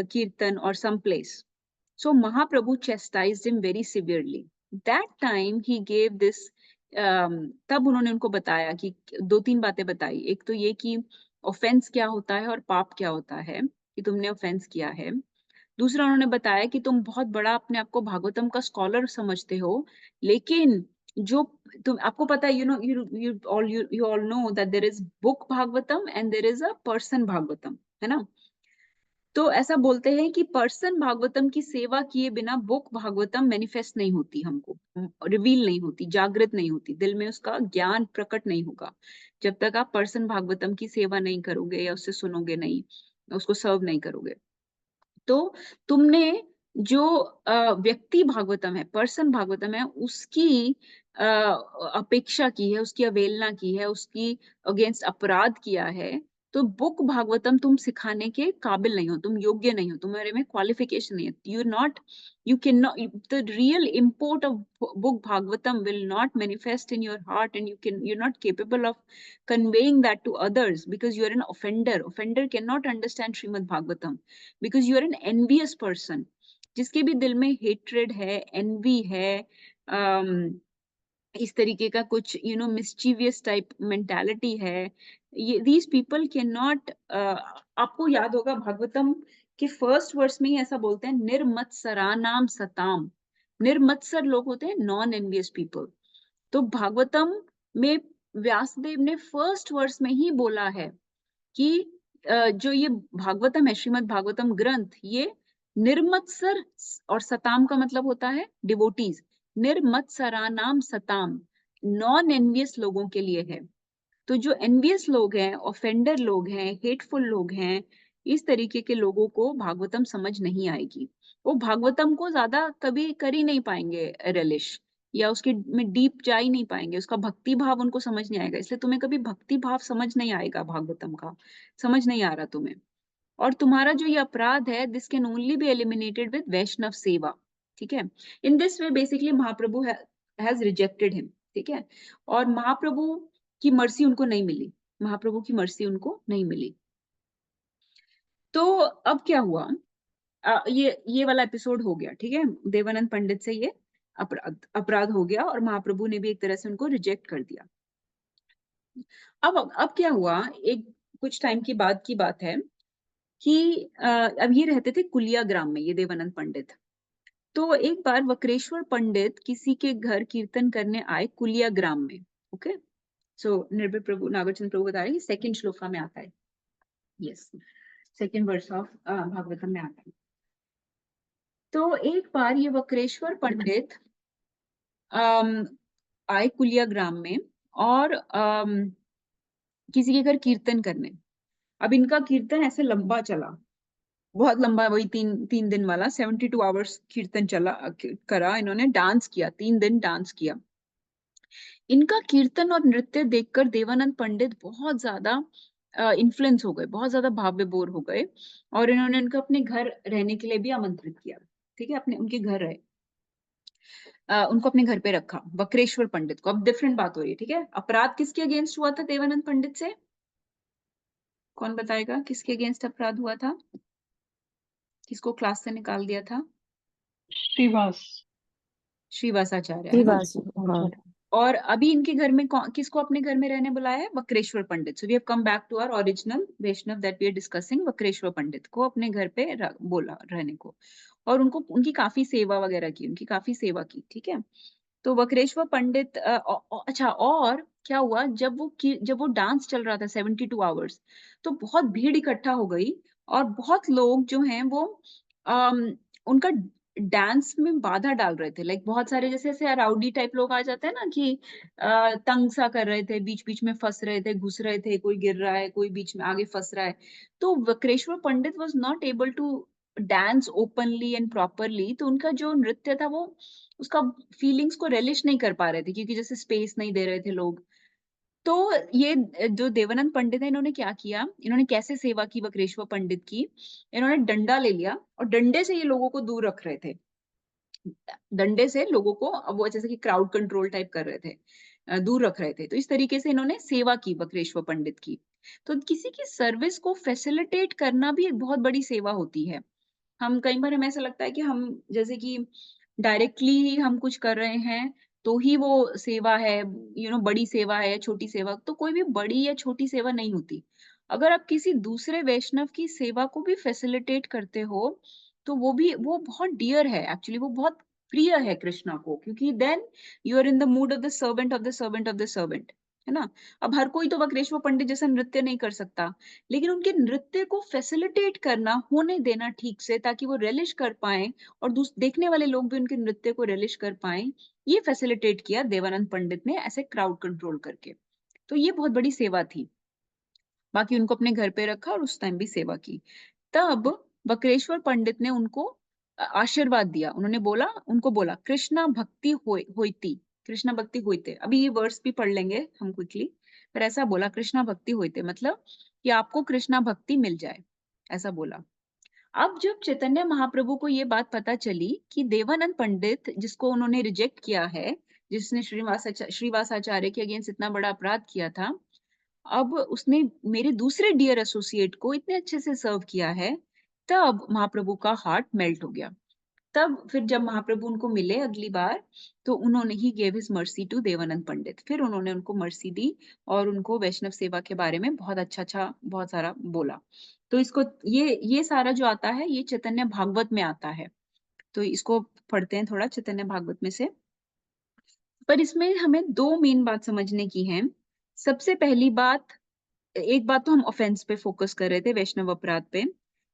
kirtan और some place. So Mahaprabhu chastised him very severely. That time he gave this, तब उन्होंने उनको बताया कि दो तीन बातें बताई। एक तो ये कि ऑफेंस क्या होता है और पाप क्या होता है, कि तुमने ऑफेंस किया है। दूसरा, उन्होंने बताया कि तुम बहुत बड़ा अपने आप को भागवतम का स्कॉलर समझते हो, लेकिन जो तुम, आपको पता है, you all know that there is book Bhagavatam and there is a person Bhagavatam, है ना। तो ऐसा बोलते हैं कि पर्सन भागवतम की सेवा किए बिना बुक भागवतम मैनिफेस्ट नहीं होती, हमको रिवील नहीं होती, जागृत नहीं होती, दिल में उसका ज्ञान प्रकट नहीं होगा जब तक आप पर्सन भागवतम की सेवा नहीं करोगे या उससे सुनोगे नहीं, उसको सर्व नहीं करोगे। तो तुमने जो व्यक्ति भागवतम है, पर्सन भागवतम है, उसकी अपेक्षा की है, उसकी अवहेलना की है, उसकी अगेंस्ट अपराध किया है, तो बुक भागवतम तुम सिखाने के काबिल नहीं हो, तुम योग्य नहीं हो, तुम्हारे में क्वालिफिकेशन नहीं है, you not, you cannot, the real import of book Bhagavatam will not manifest in your heart, and you're not capable of conveying that to others because you're an offender cannot understand Srimad Bhagavatam because you're an envious person, जिसके भी दिल में hatred है, envy है, इस तरीके का कुछ mischievous type mentality है, ये these people cannot, आपको याद होगा भागवतम कि फर्स्ट वर्स में ही ऐसा बोलते हैं, निर्मत्सरानाम सताम। निर्मत्सर लोग होते हैं नॉन एनवियस पीपल। तो भागवतम में व्यासदेव ने फर्स्ट वर्स में ही बोला है कि जो ये भागवतम है, श्रीमद् भागवतम ग्रंथ, ये निर्मत्सर, और सताम का मतलब होता है डिवोटीज, निर्मत्सरानाम सताम, नॉन एनवियस लोगों के लिए है। तो जो एनवियस लोग हैं, ऑफेंडर लोग हैं, हेटफुल लोग हैं, इस तरीके के लोगों को भागवतम समझ नहीं आएगी, वो भागवतम को ज्यादा कभी कर ही नहीं पाएंगे रिलिश, या उसके में डीप जा ही नहीं पाएंगे, उसका भक्ति भाव उनको समझ नहीं आएगा। इसलिए तुम्हें कभी भक्ति भाव समझ नहीं आएगा, भागवतम का समझ नहीं आ रहा तुम्हें। और तुम्हारा जो ये अपराध है, this can only be eliminated with Vaishnava seva, ठीक है। In this way basically Mahaprabhu has rejected him, ठीक है। और महाप्रभु की मर्सी उनको नहीं मिली, महाप्रभु की मर्सी उनको नहीं मिली। तो अब क्या हुआ, ये वाला एपिसोड हो गया, ठीक है, देवानंद पंडित से ये अपराध हो गया और महाप्रभु ने भी एक तरह से उनको रिजेक्ट कर दिया। अब क्या हुआ, एक कुछ टाइम की बाद की बात है कि अब ये रहते थे कुलिया ग्राम में, ये देवानंद पंडित। तो एक बार वक्रेश्वर पंडित किसी के घर कीर्तन करने आए कुलिया ग्राम में, ओके। सो निर्भय प्रभु, नागार्जुन प्रभु बता रहे हैं, सेकंड श्लोका में आता है, yes, second verse of Bhagavatam में आता है। तो एक बार ये वक्रेश्वर पंडित आए कुलिया ग्राम में और किसी के घर कीर्तन करने। अब इनका कीर्तन ऐसे लंबा चला, बहुत लंबा, वही तीन दिन वाला, 72 आवर्स कीर्तन चला, करा इन्होंने, डांस किया, 3 दिन डांस किया। इनका कीर्तन और नृत्य देखकर देवानंद पंडित बहुत ज्यादा इन्फ्लुएंस हो गए, बहुत ज्यादा भाव विभोर हो गए, और इन्होंने उनको अपने घर रहने के लिए भी आमंत्रित किया, ठीक है, अपने उनके घर रहे, उनको अपने घर पे रखा, वक्रेश्वर पंडित को। अब डिफरेंट बात हो रही है, ठीक है। अपराध किसके अगेंस्ट हुआ था देवानंद पंडित से, कौन बताएगा, किसके अगेंस्ट अपराध हुआ था, किसको क्लास से निकाल दिया था? श्रीवास। श्रीवासाचार्य, है ना। श्रीवास, हाँ। और अभी इनके घर में किसको अपने घर में रहने बुलाया है? Vakreshwar Pandit. So we have come back to our original Vaishnava that we are discussing. Vakreshwar Pandit को अपने घर पे बोला रहने को, और उनको उनकी काफी सेवा वगैरह की, उनकी काफी सेवा की, ठीक है। तो वक्रेश्वर पंडित अच्छा, और क्या हुआ, जब वो डांस चल रहा था 72 आवर्स, तो बहुत भीड़ इकट्ठा हो गई, और बहुत लोग जो हैं वो उनका डांस में बाधा डाल रहे थे। लाइक बहुत सारे जैसे ऐसे राउडी टाइप लोग आ जाते हैं ना, कि तंग सा कर रहे थे, बीच बीच में फंस रहे थे, घुस रहे थे, कोई गिर रहा है, कोई बीच में आगे फंस रहा है। तो Vakreshwar Pandit was not able to dance openly and properly, तो उनका जो नृत्य था वो उसका फीलिंग्स को रिलिश नहीं कर पा रहे थे, क्योंकि जैसे स्पेस नहीं दे रहे थे लोग। तो ये जो देवानंद पंडित है, इन्होंने क्या किया, इन्होंने कैसे सेवा की वक्रेश्वर पंडित की, इन्होंने डंडा ले लिया और डंडे से ये लोगों को दूर रख रहे थे, डंडे से लोगों को, अब वो जैसे कि क्राउड कंट्रोल टाइप कर रहे थे, दूर रख रहे थे। तो इस तरीके से इन्होंने सेवा की वक्रेश्वर पंडित की। तो किसी की सर्विस को फैसिलिटेट करना भी एक बहुत बड़ी सेवा होती है। हम कई बार, हमें ऐसा लगता है कि हम जैसे कि डायरेक्टली ही हम कुछ कर रहे हैं तो ही वो सेवा है, बड़ी सेवा है या छोटी सेवा। तो कोई भी बड़ी या छोटी सेवा नहीं होती। अगर आप किसी दूसरे वैष्णव की सेवा को भी फैसिलिटेट करते हो, तो वो बहुत डियर है, एक्चुअली वो बहुत प्रिय है कृष्णा को, क्योंकि then you are in the mood of the servant of the servant of the servant, है ना। अब हर कोई तो वक्रेश्वर पंडित जैसा नृत्य नहीं कर सकता, लेकिन उनके नृत्य को फैसिलिटेट करना, होने देना ठीक से, ताकि वो रिलिश कर पाए और देखने वाले लोग भी उनके नृत्य को रिलिश कर पाए, ये फैसिलिटेट किया देवानंद पंडित ने ऐसे क्राउड कंट्रोल करके। तो ये बहुत बड़ी सेवा थी। बाकी उनको अपने घर पे रखा और उस टाइम भी सेवा की। तब वक्रेश्वर पंडित ने उनको आशीर्वाद दिया। उन्होंने बोला, उनको बोला कृष्णा भक्ति होइति, कृष्णा भक्ति होइते। अभी ये वर्ड्स भी पढ़ लेंगे हम क्विकली, पर ऐसा बोला कृष्णा भक्ति होइते, मतलब कि आपको कृष्णा भक्ति मिल जाए, ऐसा बोला। अब जब चैतन्य महाप्रभु को ये बात पता चली कि देवानंद पंडित, जिसको उन्होंने रिजेक्ट किया है, जिसने श्रीवासाचार्य के अगेंस्ट इतना बड़ा अपराध किया था, अब उसने मेरे दूसरे डियर एसोसिएट को इतने अच्छे से सर्व किया है, तब महाप्रभु का हार्ट मेल्ट हो गया। तब फिर जब महाप्रभु उनको मिले अगली बार, तो उन्होंने he gave his mercy to Devananda Pandit. फिर उन्होंने उनको मर्सी दी और उनको वैष्णव सेवा के बारे में बहुत अच्छा बहुत सारा बोला। तो इसको, ये सारा जो आता है, ये चैतन्य भागवत में आता है। तो इसको पढ़ते हैं थोड़ा चैतन्य भागवत में से। पर इसमें हमें दो मेन बात समझने की है। सबसे पहली बात, एक बात तो हम ऑफेंस पे फोकस कर रहे थे, वैष्णव अपराध पे,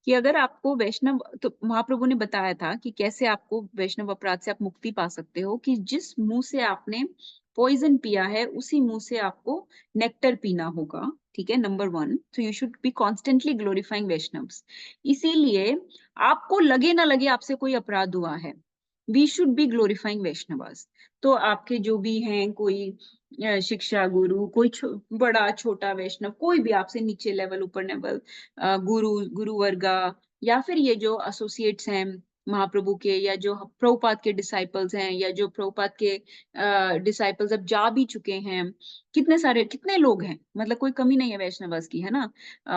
कि अगर आपको वैष्णव, तो महाप्रभु ने बताया था कि कैसे आपको वैष्णव अपराध से आप मुक्ति पा सकते हो, कि जिस मुंह से आपने पॉइजन पिया है उसी मुंह से आपको नेक्टर पीना होगा। ठीक है, नंबर 1, तो you should be constantly glorifying Vaishnavas. इसीलिए आपको लगे ना लगे आपसे कोई अपराध हुआ है, we should be glorifying Vaishnavas. तो आपके जो भी हैं, कोई शिक्षा गुरु, कोई बड़ा छोटा वैष्णव, कोई भी आपसे नीचे लेवल ऊपर लेवल, गुरु वर्गा, या फिर ये जो एसोसिएट्स हैं महाप्रभु के, या जो प्रभुपाद के डिसाइपल्स हैं, या जो प्रभुपाद के डिसाइपल्स अब जा भी चुके हैं, कितने लोग हैं, मतलब कोई कमी नहीं है वैष्णवास की, है ना।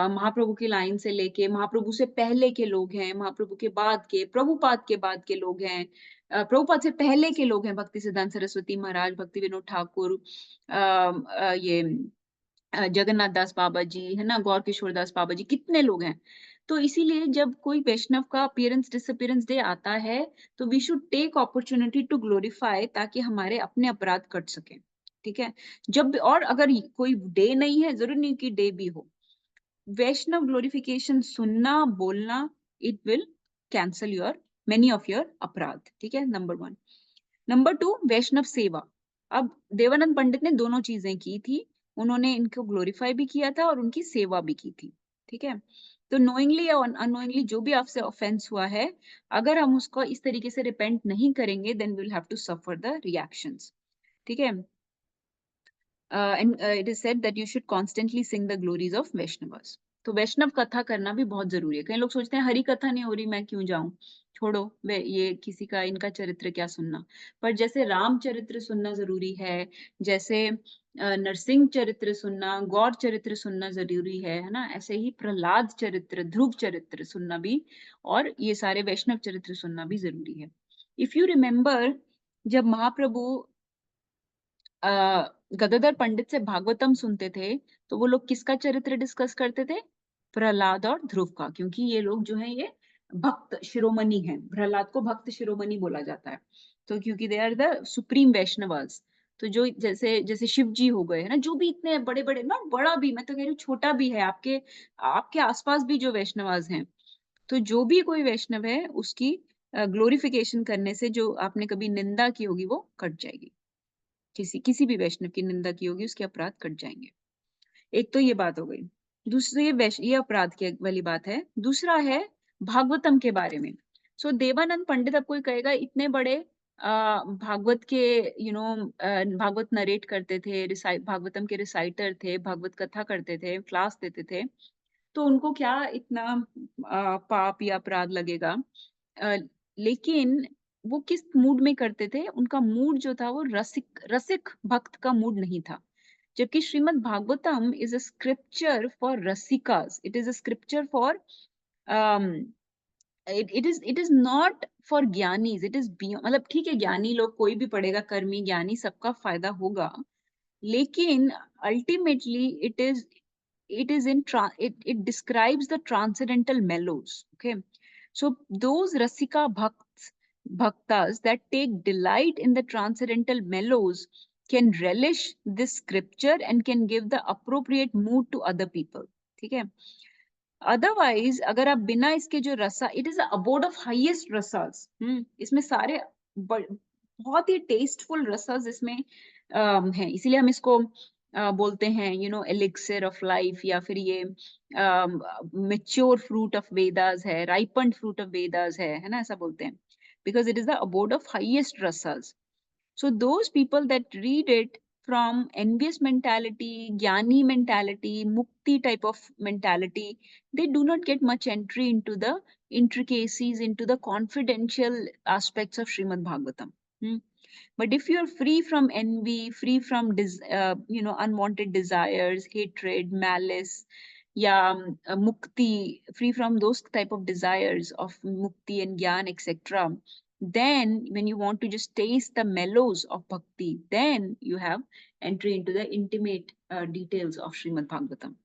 महाप्रभु की लाइन से लेके महाप्रभु से पहले के लोग हैं, महाप्रभु के बाद के, प्रभुपाद के बाद के लोग हैं, प्रभुपाद से पहले के लोग हैं, भक्ति सिद्धांत सरस्वती महाराज, भक्ति विनोद ठाकुर, ये जगन्नाथ दास बाबा जी, है ना, गौर किशोर दास बाबा जी, कितने लोग हैं। तो इसीलिए जब कोई वैष्णव का अपीयरेंस डिसअपीयरेंस डे आता है, तो we should take opportunity to glorify, ताकि हमारे अपने अपराध कट सके। ठीक है, जब, और अगर कोई डे नहीं है, जरूरी नहीं कि डे भी हो, वैष्णव ग्लोरिफिकेशन सुनना, बोलना, it will cancel your many of your अपराध। ठीक है, नंबर 1। नंबर 2, वैष्णव सेवा। अब देवानंद पंडित ने दोनों चीजें की थी, उन्होंने इनको ग्लोरीफाई भी किया था और उनकी सेवा भी की थी। ठीक है, तो नोइंगली या अननोइंगली जो भी आपसे ऑफेंस हुआ है, अगर हम उसको इस तरीके से रिपेंट नहीं करेंगे, then we will have to suffer the reactions. ठीक है, and it is said that you should constantly sing the glories of Vaishnavas. तो वैष्णव कथा करना भी बहुत जरूरी है। कई लोग सोचते हैं हरि कथा नहीं हो रही, मैं क्यों जाऊं, छोड़ो वे, ये किसी का, इनका चरित्र क्या सुनना। पर जैसे राम चरित्र सुनना जरूरी है, जैसे नरसिंह चरित्र सुनना, गौर चरित्र सुनना जरूरी है ना, ऐसे ही प्रहलाद चरित्र, ध्रुव चरित्र सुनना भी, और ये सारे वैष्णव चरित्र सुनना भी जरूरी है। इफ यू रिमेम्बर, जब महाप्रभु गदाधर पंडित से भागवतम सुनते थे, तो वो लोग किसका चरित्र डिस्कस करते थे? प्रहलाद और ध्रुव का, क्योंकि ये लोग जो हैं ये भक्त शिरोमणि हैं। प्रहलाद को भक्त शिरोमणि बोला जाता है, तो क्योंकि they are the supreme Vaishnavas. तो जो जैसे जैसे शिव जी हो गए, है ना, जो भी इतने बड़े बड़े, ना बड़ा भी, मैं तो कह रही हूँ छोटा भी है, आपके आपके आसपास भी जो वैष्णवास हैं, तो जो भी कोई वैष्णव है, उसकी ग्लोरिफिकेशन करने से जो आपने कभी निंदा की होगी वो कट जाएगी। किसी भी वैष्णव की निंदा की होगी, उसके अपराध कट जाएंगे। एक तो ये बात हो गई। दूसरी ये अपराध की वाली बात है। दूसरा है भागवतम के बारे में। सो देवानंद पंडित, अब कोई कहेगा इतने बड़े भागवत के, भागवत नरेट करते थे, भागवतम के रिसाइटर थे, भागवत कथा करते थे, क्लास देते थे, तो उनको क्या इतना पाप या अपराध लगेगा। लेकिन वो किस मूड में करते थे? उनका मूड जो था वो रसिक रसिक भक्त का मूड नहीं था। जबकि Srimad Bhagavatam is a scripture for rasikas, it is a scripture for, it is not for jnanis, it is beyond, मतलब ठीक है ज्ञानी लोग कोई भी पढ़ेगा, कर्मी ज्ञानी सबका फायदा होगा, लेकिन ultimately it is it describes the transcendental mellows. Okay, so those rasika bhaktas that take delight in the transcendental mellows, can relish this scripture and can give the appropriate mood to other people. ठीक है. Otherwise अगर आप बिना इसके जो rasa, it is abode of highest rasas, इसमें सारे बहुत ही टेस्टफुल रसास इसमें हैं, इसीलिए हम इसको बोलते हैं एलिक्सिर ऑफ लाइफ, या फिर ये मेच्योर फ्रूट ऑफ वेदास है, राइपन्ड फ्रूट ऑफ वेदास है ना, ऐसा बोलते हैं, because it is the abode of highest rasas. So those people that read it from envious mentality, jnani mentality, mukti type of mentality, they do not get much entry into the intricacies, into the confidential aspects of Srimad Bhagavatam. But if you are free from envy, free from unwanted desires, hatred, malice, mukti, free from those type of desires of mukti and gyan, etc., then when you want to just taste the mellows of bhakti, then you have entry into the intimate details of Srimad Bhagavatam.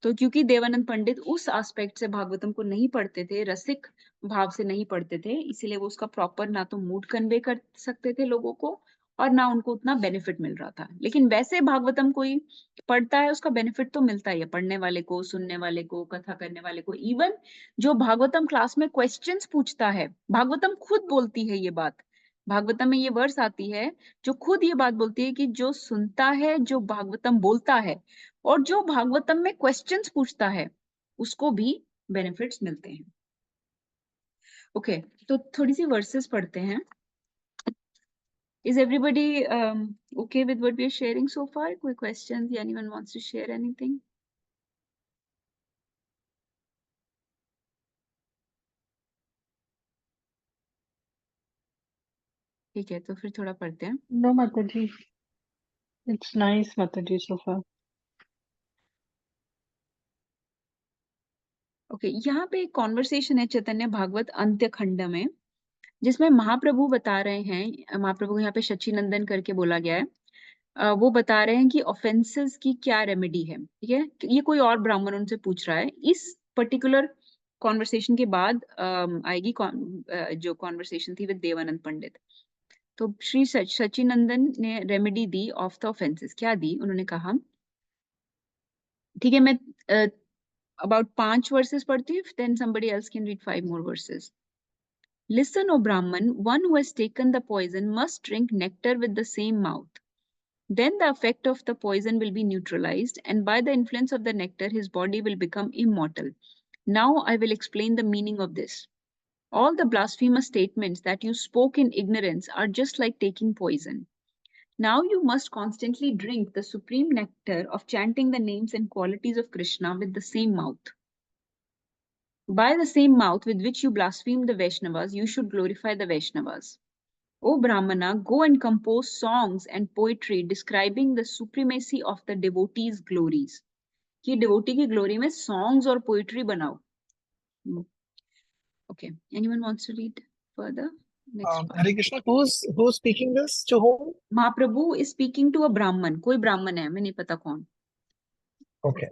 तो क्योंकि देवानंद पंडित उस aspect से भागवतम को नहीं पढ़ते थे, रसिक भाव से नहीं पढ़ते थे, इसीलिए वो उसका प्रॉपर ना तो मूड कन्वे कर सकते थे लोगों को, और ना उनको उतना बेनिफिट मिल रहा था. लेकिन वैसे भागवतम कोई पढ़ता है, उसका बेनिफिट तो मिलता ही है, पढ़ने वाले को, सुनने वाले को, कथा करने वाले को. इवन जो भागवतम क्लास में क्वेश्चंस पूछता है, भागवतम खुद बोलती है ये बात, भागवतम में ये वर्स आती है जो खुद ये बात बोलती है कि जो सुनता है, जो भागवतम बोलता है, और जो भागवतम में क्वेश्चंस पूछता है, उसको भी बेनिफिट्स मिलते हैं. ओके, तो थोड़ी सी वर्सेस पढ़ते हैं. Is everybody okay with what we are sharing so far? कोई questions? Anyone wants to share anything? ठीक है, तो फिर थोड़ा पढ़ते हैं. No, Mataji. It's nice, Mataji, so far. Okay, यहाँ पे एक कॉन्वर्सेशन है चैतन्य भागवत अंत्य खंड में, जिसमें महाप्रभु बता रहे हैं, महाप्रभु को यहाँ पे शचीनंदन करके बोला गया है, वो बता रहे हैं कि ऑफेंसेस की क्या रेमेडी है. ठीक है, ये कोई और ब्राह्मण उनसे पूछ रहा है. इस पर्टिकुलर कॉन्वर्सेशन के बाद आएगी जो कॉन्वर्सेशन थी विद देवानंद पंडित. तो श्री शचीनंदन ने remedy the of the offences. क्या दी? उन्होंने कहा, ठीक है, मैं अबाउट 5 वर्सेस पढ़ती हूँ, then somebody else can read 5 more verses. Listen, O Brahman, one who has taken the poison must drink nectar with the same mouth. Then the effect of the poison will be neutralized, and by the influence of the nectar, his body will become immortal. Now I will explain the meaning of this. All the blasphemous statements that you spoke in ignorance are just like taking poison. Now you must constantly drink the supreme nectar of chanting the names and qualities of Krishna with the same mouth. By the same mouth with which you blaspheme the Vaishnavas, you should glorify the Vaishnavas. O Brahmana, go and compose songs and poetry describing the supremacy of the devotees' glories. कि devotee की glory में songs और poetry बनाओ. Okay, anyone wants to read further? Next one. Hare Krishna, who's speaking this? To whom? Mahaprabhu is speaking to a Brahman. कोई Brahman है, मैं नहीं पता कौन. Okay.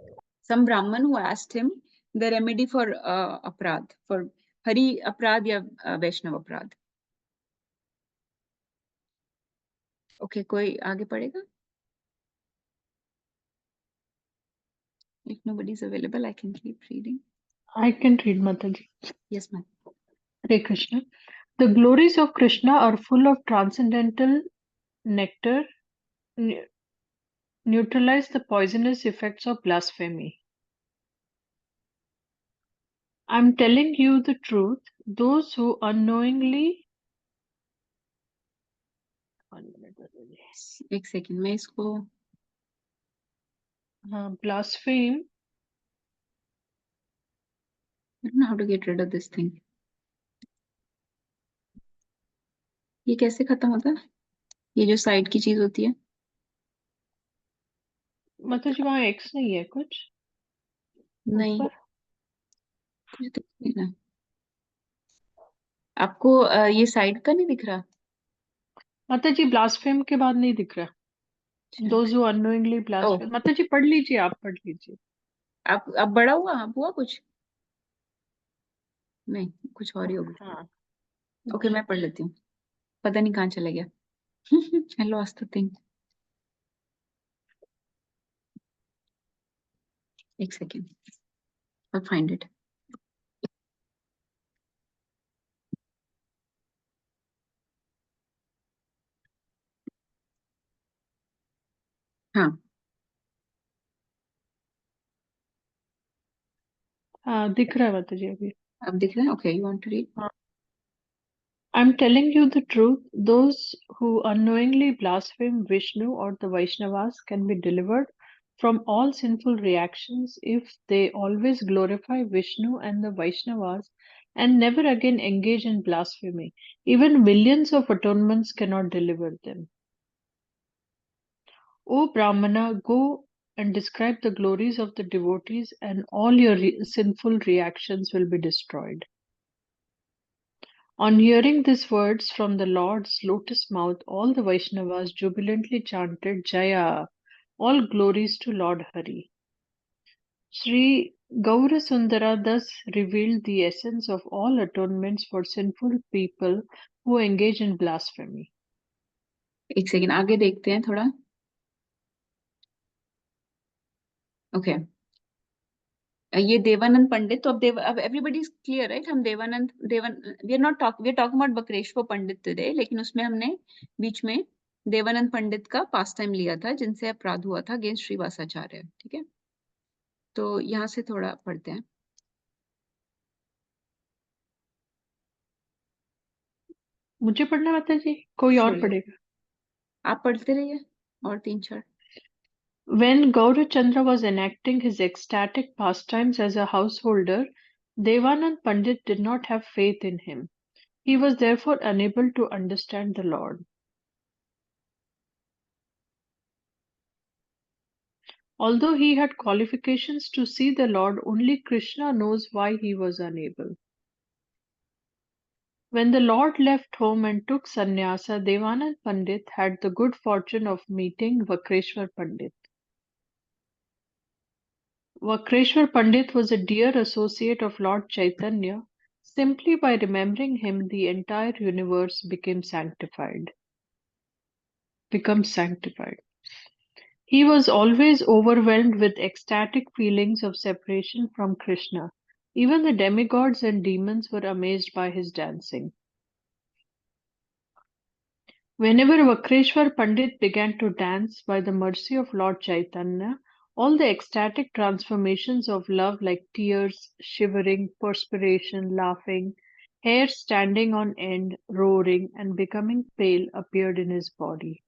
Some Brahman who asked him the remedy for aparad, for Hari aparad या Vaishnav aparad. Okay, कोई आगे पढ़ेगा? If nobody is available, I can keep reading. I can read, Mataji. Yes, ma'am. Hare Krishna. The glories of Krishna are full of transcendental nectar, neutralize the poisonous effects of blasphemy. I'm telling you the truth. Those who unknowingly एक second में इसको blaspheme. I don't know how to get rid of this thing. ये कैसे खत्म होता है? ये जो साइड की चीज होती है. मतलब जी वहाँ X नहीं है कुछ नहीं, ऊपर? कुछ दिख नहीं रहा. आपको ये साइड का नहीं दिख रहा? मतलब जी ब्लास्फेम के बाद नहीं दिख रहा. Those who unknowingly blaspheme. मतलब जी पढ़ लीजिए, आप पढ़ लीजिए. आप अब बड़ा हुआ, आप हुआ कुछ नहीं, कुछ और ही होगा. हाँ. ओके, मैं पढ़ लेती हूँ. पता नहीं कहाँ चला गया. I lost the thing. एक सेकेंड, I'll find it. हाँ, दिख रहा है माता जी अभी। अब दिख रहा है? Okay, you want to read? I'm telling you the truth, those who unknowingly blaspheme Vishnu or the Vaishnavas can be delivered from all sinful reactions if they always glorify Vishnu and the Vaishnavas and never again engage in blasphemy. Even millions of atonements cannot deliver them. O Brahmana, go and describe the glories of the devotees, and all your sinful reactions will be destroyed. On hearing these words from the Lord's lotus mouth, all the Vaishnavas jubilantly chanted Jaya, all glories to Lord Hari. Sri Gaurasundara thus revealed the essence of all atonements for sinful people who engage in blasphemy. एक second आगे देखते हैं थोड़ा. Okay, ये देवानंद पंडित. तो अब everybody is clear, right? हम we are talking about Bakreshwar Pandit today, लेकिन उसमें हमने बीच में देवानंद पंडित का पास टाइम लिया था जिनसे अपराध हुआ था अगेंस्ट श्रीवासाचार्य. ठीक है, तो यहाँ से थोड़ा पढ़ते हैं. मुझे पढ़ना माता जी, कोई और Surely. पढ़ेगा? आप पढ़ते रहिए और 3-4. When Gaurachandra was enacting his ecstatic pastimes as a householder, Devanand Pandit did not have faith in him. He was therefore unable to understand the Lord. Although he had qualifications to see the Lord, only Krishna knows why he was unable. When the Lord left home and took sannyasa, Devanand Pandit had the good fortune of meeting Vakreshwar Pandit. Vakreshwar Pandit was a dear associate of Lord Chaitanya. Simply by remembering him, the entire universe becomes sanctified. He was always overwhelmed with ecstatic feelings of separation from Krishna. Even the demigods and demons were amazed by his dancing. Whenever Vakreshwar Pandit began to dance by the mercy of Lord Chaitanya, all the ecstatic transformations of love like tears, shivering, perspiration, laughing, hair standing on end, roaring, and becoming pale appeared in his body.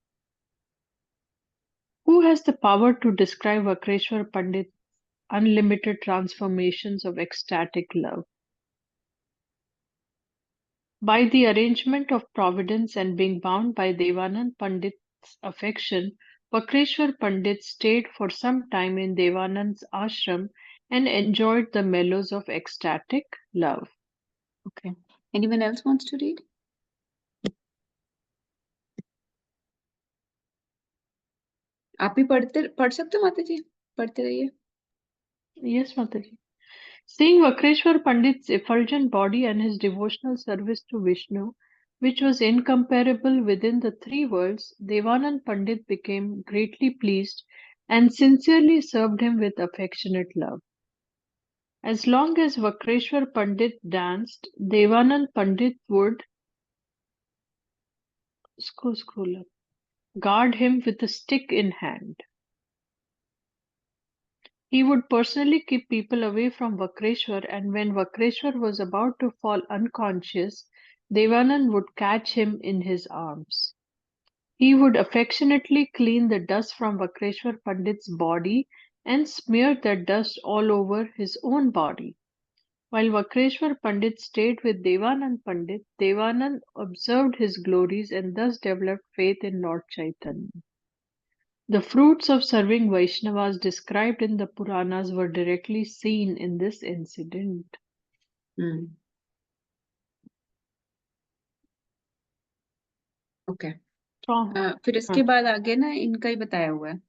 Who has the power to describe Vakreshwar Pandit's unlimited transformations of ecstatic love? By the arrangement of Providence and being bound by Devanand Pandit's affection, Vakreshwar Pandit stayed for some time in Devanand's ashram and enjoyed the mellows of ecstatic love. Okay. Anyone else wants to read? आप भी पढ़ सकते हो माता जी, पढ़ते रहिए. Yes, Mataji. Seeing Vakreshwar Pandit's effulgent body and his devotional service to Vishnu, which was incomparable within the three worlds, Devanand Pandit became greatly pleased and sincerely served him with affectionate love. As long as Vakreshwar Pandit danced, Devanand Pandit would guard him with a stick in hand. He would personally keep people away from Vakreshwar, and when Vakreshwar was about to fall unconscious, Devanand would catch him in his arms. He would affectionately clean the dust from Vakreshwar Pandit's body and smear that dust all over his own body. While Vakreshwar Pandit stayed with Devanand Pandit, Devanand observed his glories and thus developed faith in Lord Chaitanya. The fruits of serving Vaishnavas described in the Puranas were directly seen in this incident. Okay. From फिर इसके बाद आगे ना इनका ही बताया हुआ है,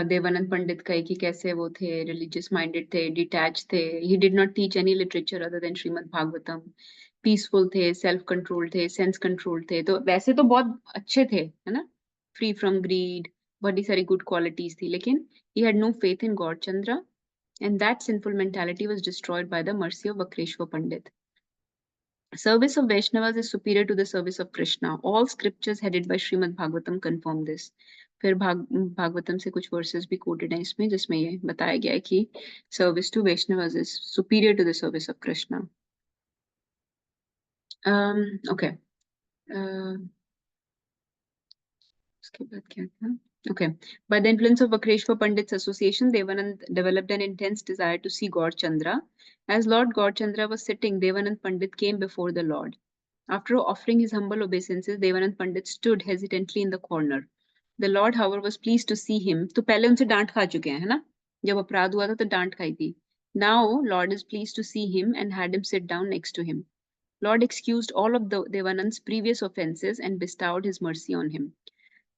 देवानंद पंडित का, कि कैसे वो थे रिलीजियस माइंडेड थे, डिटैच थे. He did not teach any literature other than Shrimad Bhagavatam. Peaceful थे, सेल्फ कंट्रोल थे, सेंस कंट्रोल थे. तो वैसे तो बहुत अच्छे थे, है ना, फ्री फ्रॉम ग्रीड, बड़ी सारी गुड क्वालिटीज थी, लेकिन he had no faith in God Chandra and that sinful mentality was destroyed by the mercy of Vakreshwar Pandit. Service of Vaishnavas is superior to the service of Krishna. All scriptures headed by Srimad Bhagavatam confirm this. फिर भागवतम से कुछ versus भी coated हैं इसमें, जिसमें ये बताया गया है कि service to Vaishnavas is superior to the service of Krishna. Okay. उसके बाद क्या था? Okay. By the influence of Vakreshwar Pandit's association, Devanand developed an intense desire to see Gaurchandra. As Lord Gaurchandra was sitting, Devanand Pandit came before the Lord. After offering his humble obeisances, Devanand Pandit stood hesitantly in the corner. The Lord, however, was pleased to see him. तो पहले उनसे डांट खा चुके हैं, है ना? जब अपराध हुआ था तो डांट खाई थी. Now Lord is pleased to see him and had him sit down next to him. Lord excused all of Devanand's previous offenses and bestowed his mercy on him.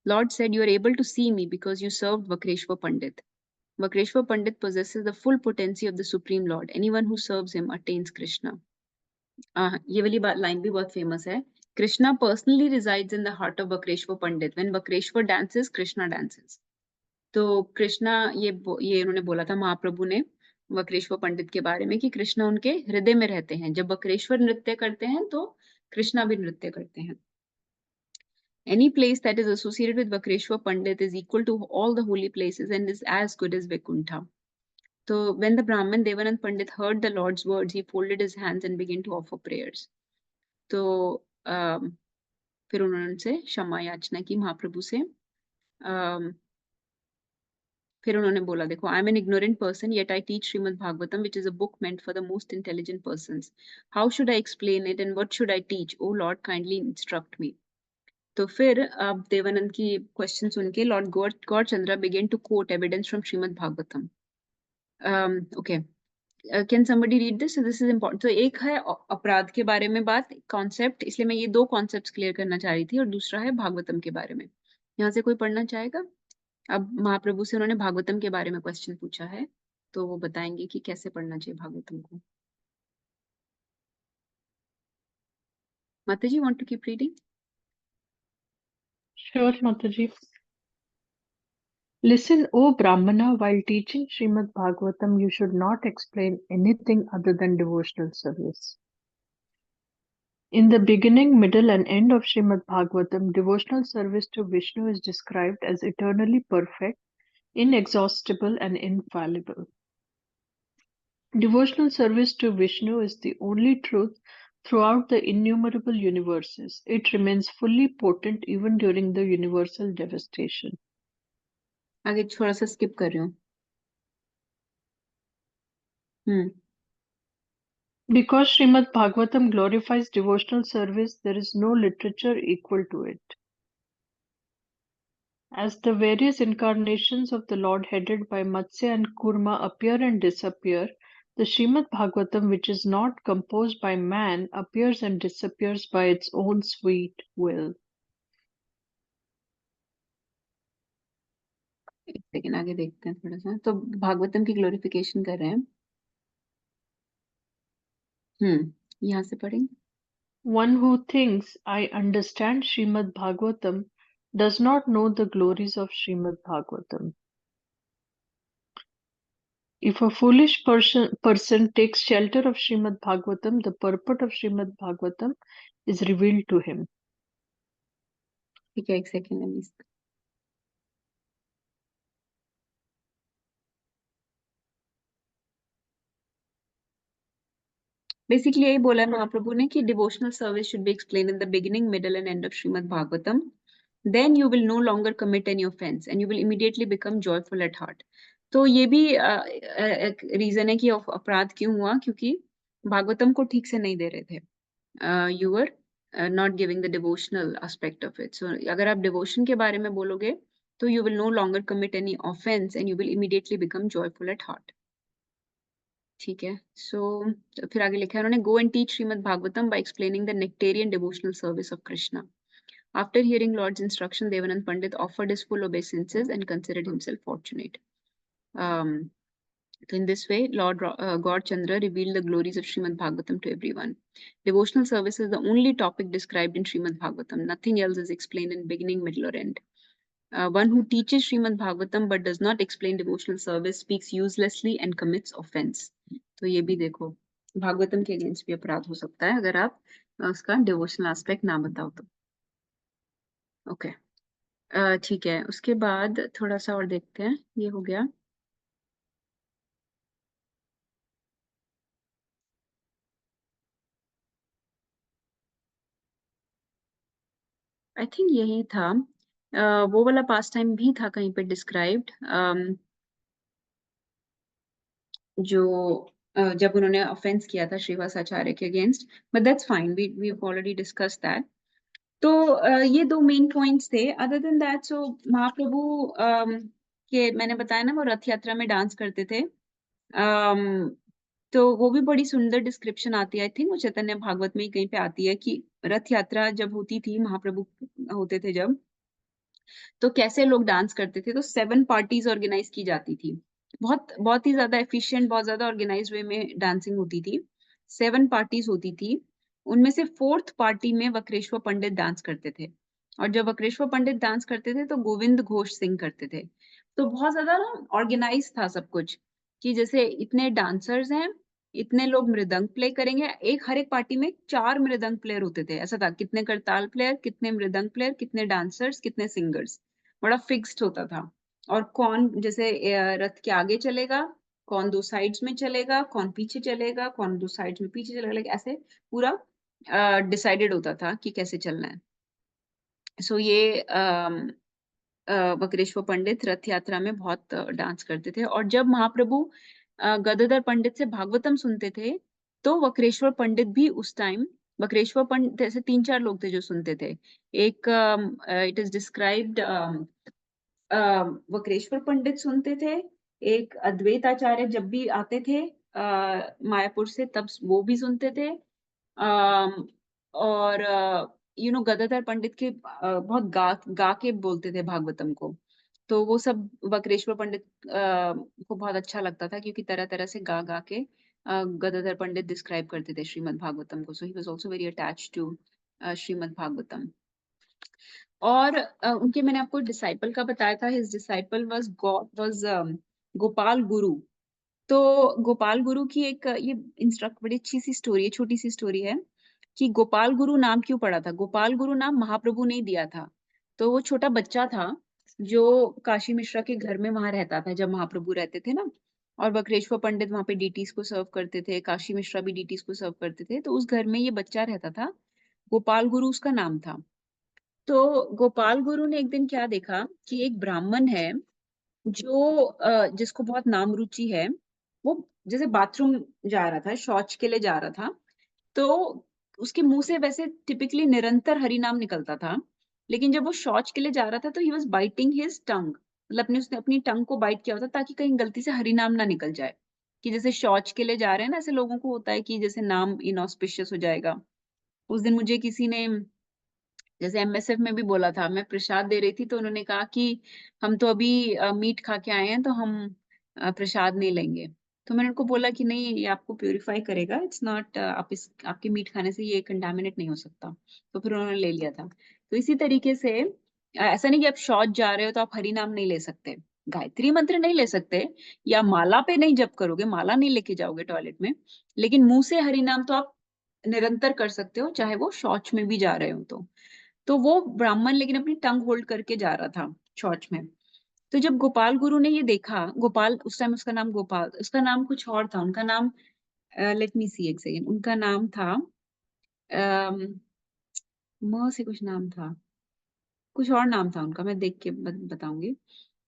Lord said, "You are able to see me because you served Vakreshwar Pandit. Vakreshwar Pandit possesses the full potency of the Supreme Lord. Anyone who serves him attains Krishna." ये वाली line भी बहुत famous है. Krishna personally resides in the heart of Vakreshwar Pandit. When Vakreshwar dances, Krishna dances. तो कृष्णा ये उन्होंने बोला था महाप्रभु ने वक्रेश्वर पंडित के बारे में कि कृष्णा उनके हृदय में रहते हैं. जब वक्रेश्वर नृत्य करते हैं तो कृष्णा भी नृत्य करते हैं. Any place that is associated with Vakreshwar Pandit is equal to all the holy places and is as good as Vaikuntha. So when the Brahmin Devanand Pandit heard the Lord's words, he folded his hands and began to offer prayers. तो फिर उन्होंने उनसे क्षमा याचना की महाप्रभु से. फिर उन्होंने बोला, देखो, I am an ignorant person yet I teach Shrimad Bhagavatam which is a book meant for the most intelligent persons. How should I explain it and what should I teach? O lord, kindly instruct me. तो फिर अब देवानंद की question सुन के lord Gaurachandra began to quote evidence from Shrimad Bhagavatam. Okay, can somebody read this? This is important. तो एक है अपराध के बारे में बात, कॉन्सेप्ट, इसलिए मैं ये दो कॉन्सेप्ट्स क्लियर करना चाह रही थी, और दूसरा है भागवतम के बारे में. यहाँ से कोई पढ़ना चाहेगा? अब महाप्रभु से उन्होंने भागवतम के बारे में क्वेश्चन पूछा है, तो वो बताएंगे कि कैसे पढ़ना चाहिए भागवतम को. Mataji, want to keep reading? Sure, Mataji. Listen, O Brahmana, while teaching Srimad Bhagavatam, you should not explain anything other than devotional service. In the beginning, middle, and end of Srimad Bhagavatam, devotional service to Vishnu is described as eternally perfect, inexhaustible, and infallible. Devotional service to Vishnu is the only truth throughout the innumerable universes. It remains fully potent even during the universal devastation. आगे थोड़ा सा skip कर रही हूँ. Because Srimad Bhagavatam glorifies devotional service, there is no literature equal to it. As the various incarnations of the Lord headed by Matsya and Kurma appear and disappear, the Srimad Bhagavatam, which is not composed by man, appears and disappears by its own sweet will. एक second आगे देखते हैं थोड़ा सा. तो भागवतम की glorification कर रहे हैं. यहाँ से पढ़ेंगे. One who thinks, I understand Srimad Bhagavatam, does not know the glories of Srimad Bhagavatam. If a foolish person takes shelter of Srimad Bhagavatam, the purport of Srimad Bhagavatam is revealed to him. ठीक है, एक second. Basically यही बोला है महाप्रभु ने कि devotional service should be explain in the beginning, middle and end of Shrimad Bhagavatam. Then you will no longer commit any offence and you will immediately become joyful at heart. तो ये भी एक रीजन है कि अपराध क्यों हुआ, क्योंकि भागवतम को ठीक से नहीं दे रहे थे. You were not giving the devotional aspect of it. So अगर आप डिवोशन के बारे में बोलोगे तो you will no longer commit any offence and you will immediately become joyful at heart. ठीक है. सो फिर आगे लिखा है उन्होंने, go and teach Shrimad Bhagavatam by explaining the nectarean devotional service of Krishna. After hearing lord's instruction, Devananda Pandit offered his full obeisances and considered himself fortunate. So in this way, Lord Gaurchandra revealed the glories of Srimad Bhagavatam to everyone. Devotional service is the only topic described in Srimad Bhagavatam. Nothing else is explained in beginning, middle, or end. One who teaches Srimad Bhagavatam but does not explain devotional service speaks uselessly and commits offense. तो ये भी देखो, भागवतम के against भी अपराध हो सकता है अगर आप उसका डिवोशनल एस्पेक्ट ना बताओ तो। ओके, ठीक है, उसके बाद थोड़ा सा और देखते हैं, ये हो गया। आई थिंक यही था। वो वाला पास टाइम भी था कहीं पे डिस्क्राइब्ड, जो जब उन्होंने ऑफेंस किया था श्रीवास आचार्य के against, but that's fine, we already discuss that. तो ये दो मेन पॉइंट्स थे। Other than that, so Mahaprabhu के मैंने बताया ना वो रथ यात्रा में डांस करते थे, तो वो भी बड़ी सुंदर डिस्क्रिप्शन आती है। आई थिंक वो चैतन्य भागवत में ही कहीं पे आती है कि रथ यात्रा जब होती थी, महाप्रभु होते थे जब, तो कैसे लोग डांस करते थे। तो 7 पार्टीज ऑर्गेनाइज की जाती थी, बहुत बहुत ही ज्यादा एफिशिएंट, बहुत ज्यादा ऑर्गेनाइज वे में डांसिंग होती थी। 7 पार्टीज होती थी, उनमें से 4th पार्टी में वक्रेश्वर पंडित डांस करते थे। और जब वक्रेश्वर पंडित डांस करते थे तो गोविंद घोष सिंह करते थे। तो बहुत ज्यादा ना ऑर्गेनाइज था सब कुछ, कि जैसे इतने डांसर्स हैं, इतने लोग मृदंग प्ले करेंगे। हर एक पार्टी में 4 मृदंग प्लेयर होते थे, ऐसा था, कितने करताल प्लेयर, कितने मृदंग प्लेयर, कितने डांसर्स, कितने सिंगर्स, बड़ा फिक्स्ड होता था। और कौन जैसे रथ के आगे चलेगा, कौन 2 साइड्स में चलेगा, कौन पीछे चलेगा, कौन 2 साइड्स में पीछे चलेगा, ऐसे पूरा डिसाइडेड होता था कि कैसे चलना है। सो ये वक्रेश्वर पंडित रथ यात्रा में बहुत डांस करते थे। और जब महाप्रभु गदाधर पंडित से भागवतम सुनते थे, तो वक्रेश्वर पंडित भी उस टाइम, वक्रेश्वर पंडित ऐसे 3-4 लोग थे जो सुनते थे। एक इट इज डिस्क्राइब्ड, वक्रेश्वर पंडित सुनते थे, एक अद्वैत आचार्य जब भी आते थे मायापुर से, तब वो भी सुनते थे। और गदाधर पंडित के बहुत गा के बोलते थे भागवतम को। तो वो सब वक्रेश्वर पंडित को बहुत अच्छा लगता था, क्योंकि तरह तरह से गा गा के गदाधर पंडित डिस्क्राइब करते थे श्रीमद् भागवतम को। So he was also very attached to Shrimad Bhagavatam. और उनके, मैंने आपको डिसाइपल का बताया था, हिज डिसाइपल वाज गोपाल गुरु। तो गोपाल गुरु की एक ये इंस्ट्रक्ट बड़ी अच्छी सी स्टोरी है, छोटी सी स्टोरी है, कि गोपाल गुरु नाम क्यों पड़ा था। गोपाल गुरु नाम महाप्रभु ने दिया था। तो वो छोटा बच्चा था जो काशी मिश्रा के घर में वहां रहता था जब महाप्रभु रहते थे ना। और वक्रेश्वर पंडित वहां पे डीटीज को सर्व करते थे, काशी मिश्रा भी डीटीज को सर्व करते थे। तो उस घर में ये बच्चा रहता था, गोपाल गुरु उसका नाम था। तो गोपाल गुरु ने एक दिन क्या देखा कि एक ब्राह्मण है जो जिसको बहुत नाम रुचि है, वो जैसे बाथरूम जा रहा था, शौच के लिए जा रहा था, तो उसके मुंह से वैसे टिपिकली निरंतर हरि नाम निकलता था। लेकिन जब वो शौच के लिए जा रहा था तो ही वाज बाइटिंग हिज टंग, मतलब उसने अपनी टंग को बाइट किया होता ताकि कहीं गलती से हरि नाम ना निकल जाए। कि जैसे शौच के लिए जा रहे हैं ना, ऐसे लोगों को होता है कि जैसे नाम इनऑस्पिशियस हो जाएगा। उस दिन मुझे किसी ने जैसे एमएसएफ में भी बोला था, मैं प्रसाद दे रही थी तो उन्होंने कहा कि हम तो अभी मीट खा के आए हैं, तो हम प्रसाद नहीं लेंगे। तो मैंने उनको बोला कि नहीं, ये आपको प्यूरिफाई करेगा, इट्स नॉट, आपके मीट खाने से ये कंटामिनेट नहीं हो सकता। तो फिर उन्होंने ले लिया था। तो इसी तरीके से ऐसा नहीं कि आप शौच जा रहे हो तो आप हरि नाम नहीं ले सकते, गायत्री मंत्र नहीं ले सकते, या माला पे नहीं जप करोगे, माला नहीं लेके जाओगे टॉयलेट में, लेकिन मुंह से हरि नाम तो आप निरंतर कर सकते हो, चाहे वो शौच में भी जा रहे हो तो। तो वो ब्राह्मण लेकिन अपनी टंग होल्ड करके जा रहा था शौच में। तो जब गोपाल गुरु ने ये देखा, गोपाल उस टाइम उसका नाम गोपाल, उसका नाम कुछ और था, उनका नाम, लेट मी सी एक सेकेंड, उनका नाम था म से कुछ नाम था, कुछ और नाम था उनका, मैं देख के बताऊंगी।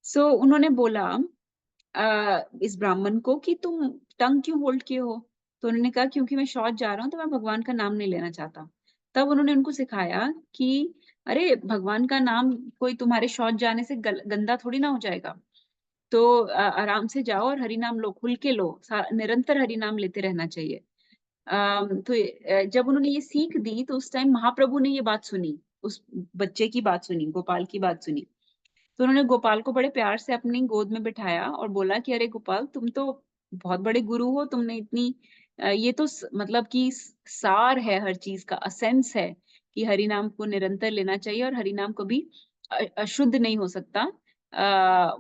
सो उन्होंने बोला इस ब्राह्मण को कि तुम टंग क्यों होल्ड किए हो। तो उन्होंने कहा क्योंकि मैं शौच जा रहा हूँ तो मैं भगवान का नाम नहीं लेना चाहता। तब उन्होंने उनको सिखाया कि अरे भगवान का नाम कोई तुम्हारे शौच जाने से गंदा थोड़ी ना हो जाएगा। तो आराम से जाओ और हरि नाम लो, खुल के लो, निरंतर हरि नाम लेते रहना चाहिए। तो जब उन्होंने ये सीख दी तो उस टाइम महाप्रभु ने ये बात सुनी, उस बच्चे की बात सुनी, गोपाल की बात सुनी। तो उन्होंने गोपाल को बड़े प्यार से अपनी गोद में बिठाया और बोला कि अरे गोपाल, तुम तो बहुत बड़े गुरु हो, तुमने इतनी ये तो मतलब कि सार है, हर चीज का असेंस है कि हरि नाम को निरंतर लेना चाहिए और हरि नाम कभी अशुद्ध नहीं हो सकता,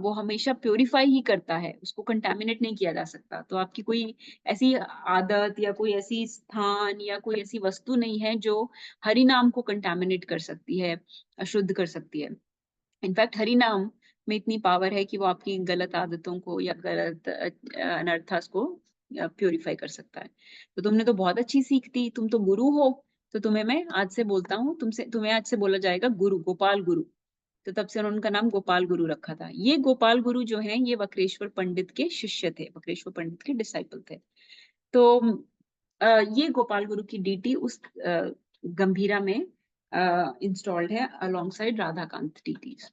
वो हमेशा प्योरीफाई ही करता है, उसको कंटामिनेट नहीं किया जा सकता। तो आपकी कोई ऐसी आदत या कोई ऐसी स्थान या कोई ऐसी वस्तु नहीं है जो हरि नाम को कंटामिनेट कर सकती है, अशुद्ध कर सकती है। इनफैक्ट हरि नाम में इतनी पावर है कि वो आपकी गलत आदतों को या गलत अनर्थास को प्योरीफाई कर सकता है। तो तुमने तो बहुत अच्छी सीख दी, तुम तो गुरु हो। तो तुम्हें मैं आज से बोलता हूँ, तुम्हें आज से बोला जाएगा गुरु, गोपाल गुरु। तो तब से उन्होंने उनका नाम गोपाल गुरु रखा था। ये गोपाल गुरु जो है ये वक्रेश्वर पंडित के शिष्य थे, वक्रेश्वर पंडित के डिसाइपल थे। तो ये गोपाल गुरु की डीटी उस गंभीरा में इंस्टॉल्ड है अलोंगसाइड राधाकांत डीटीज।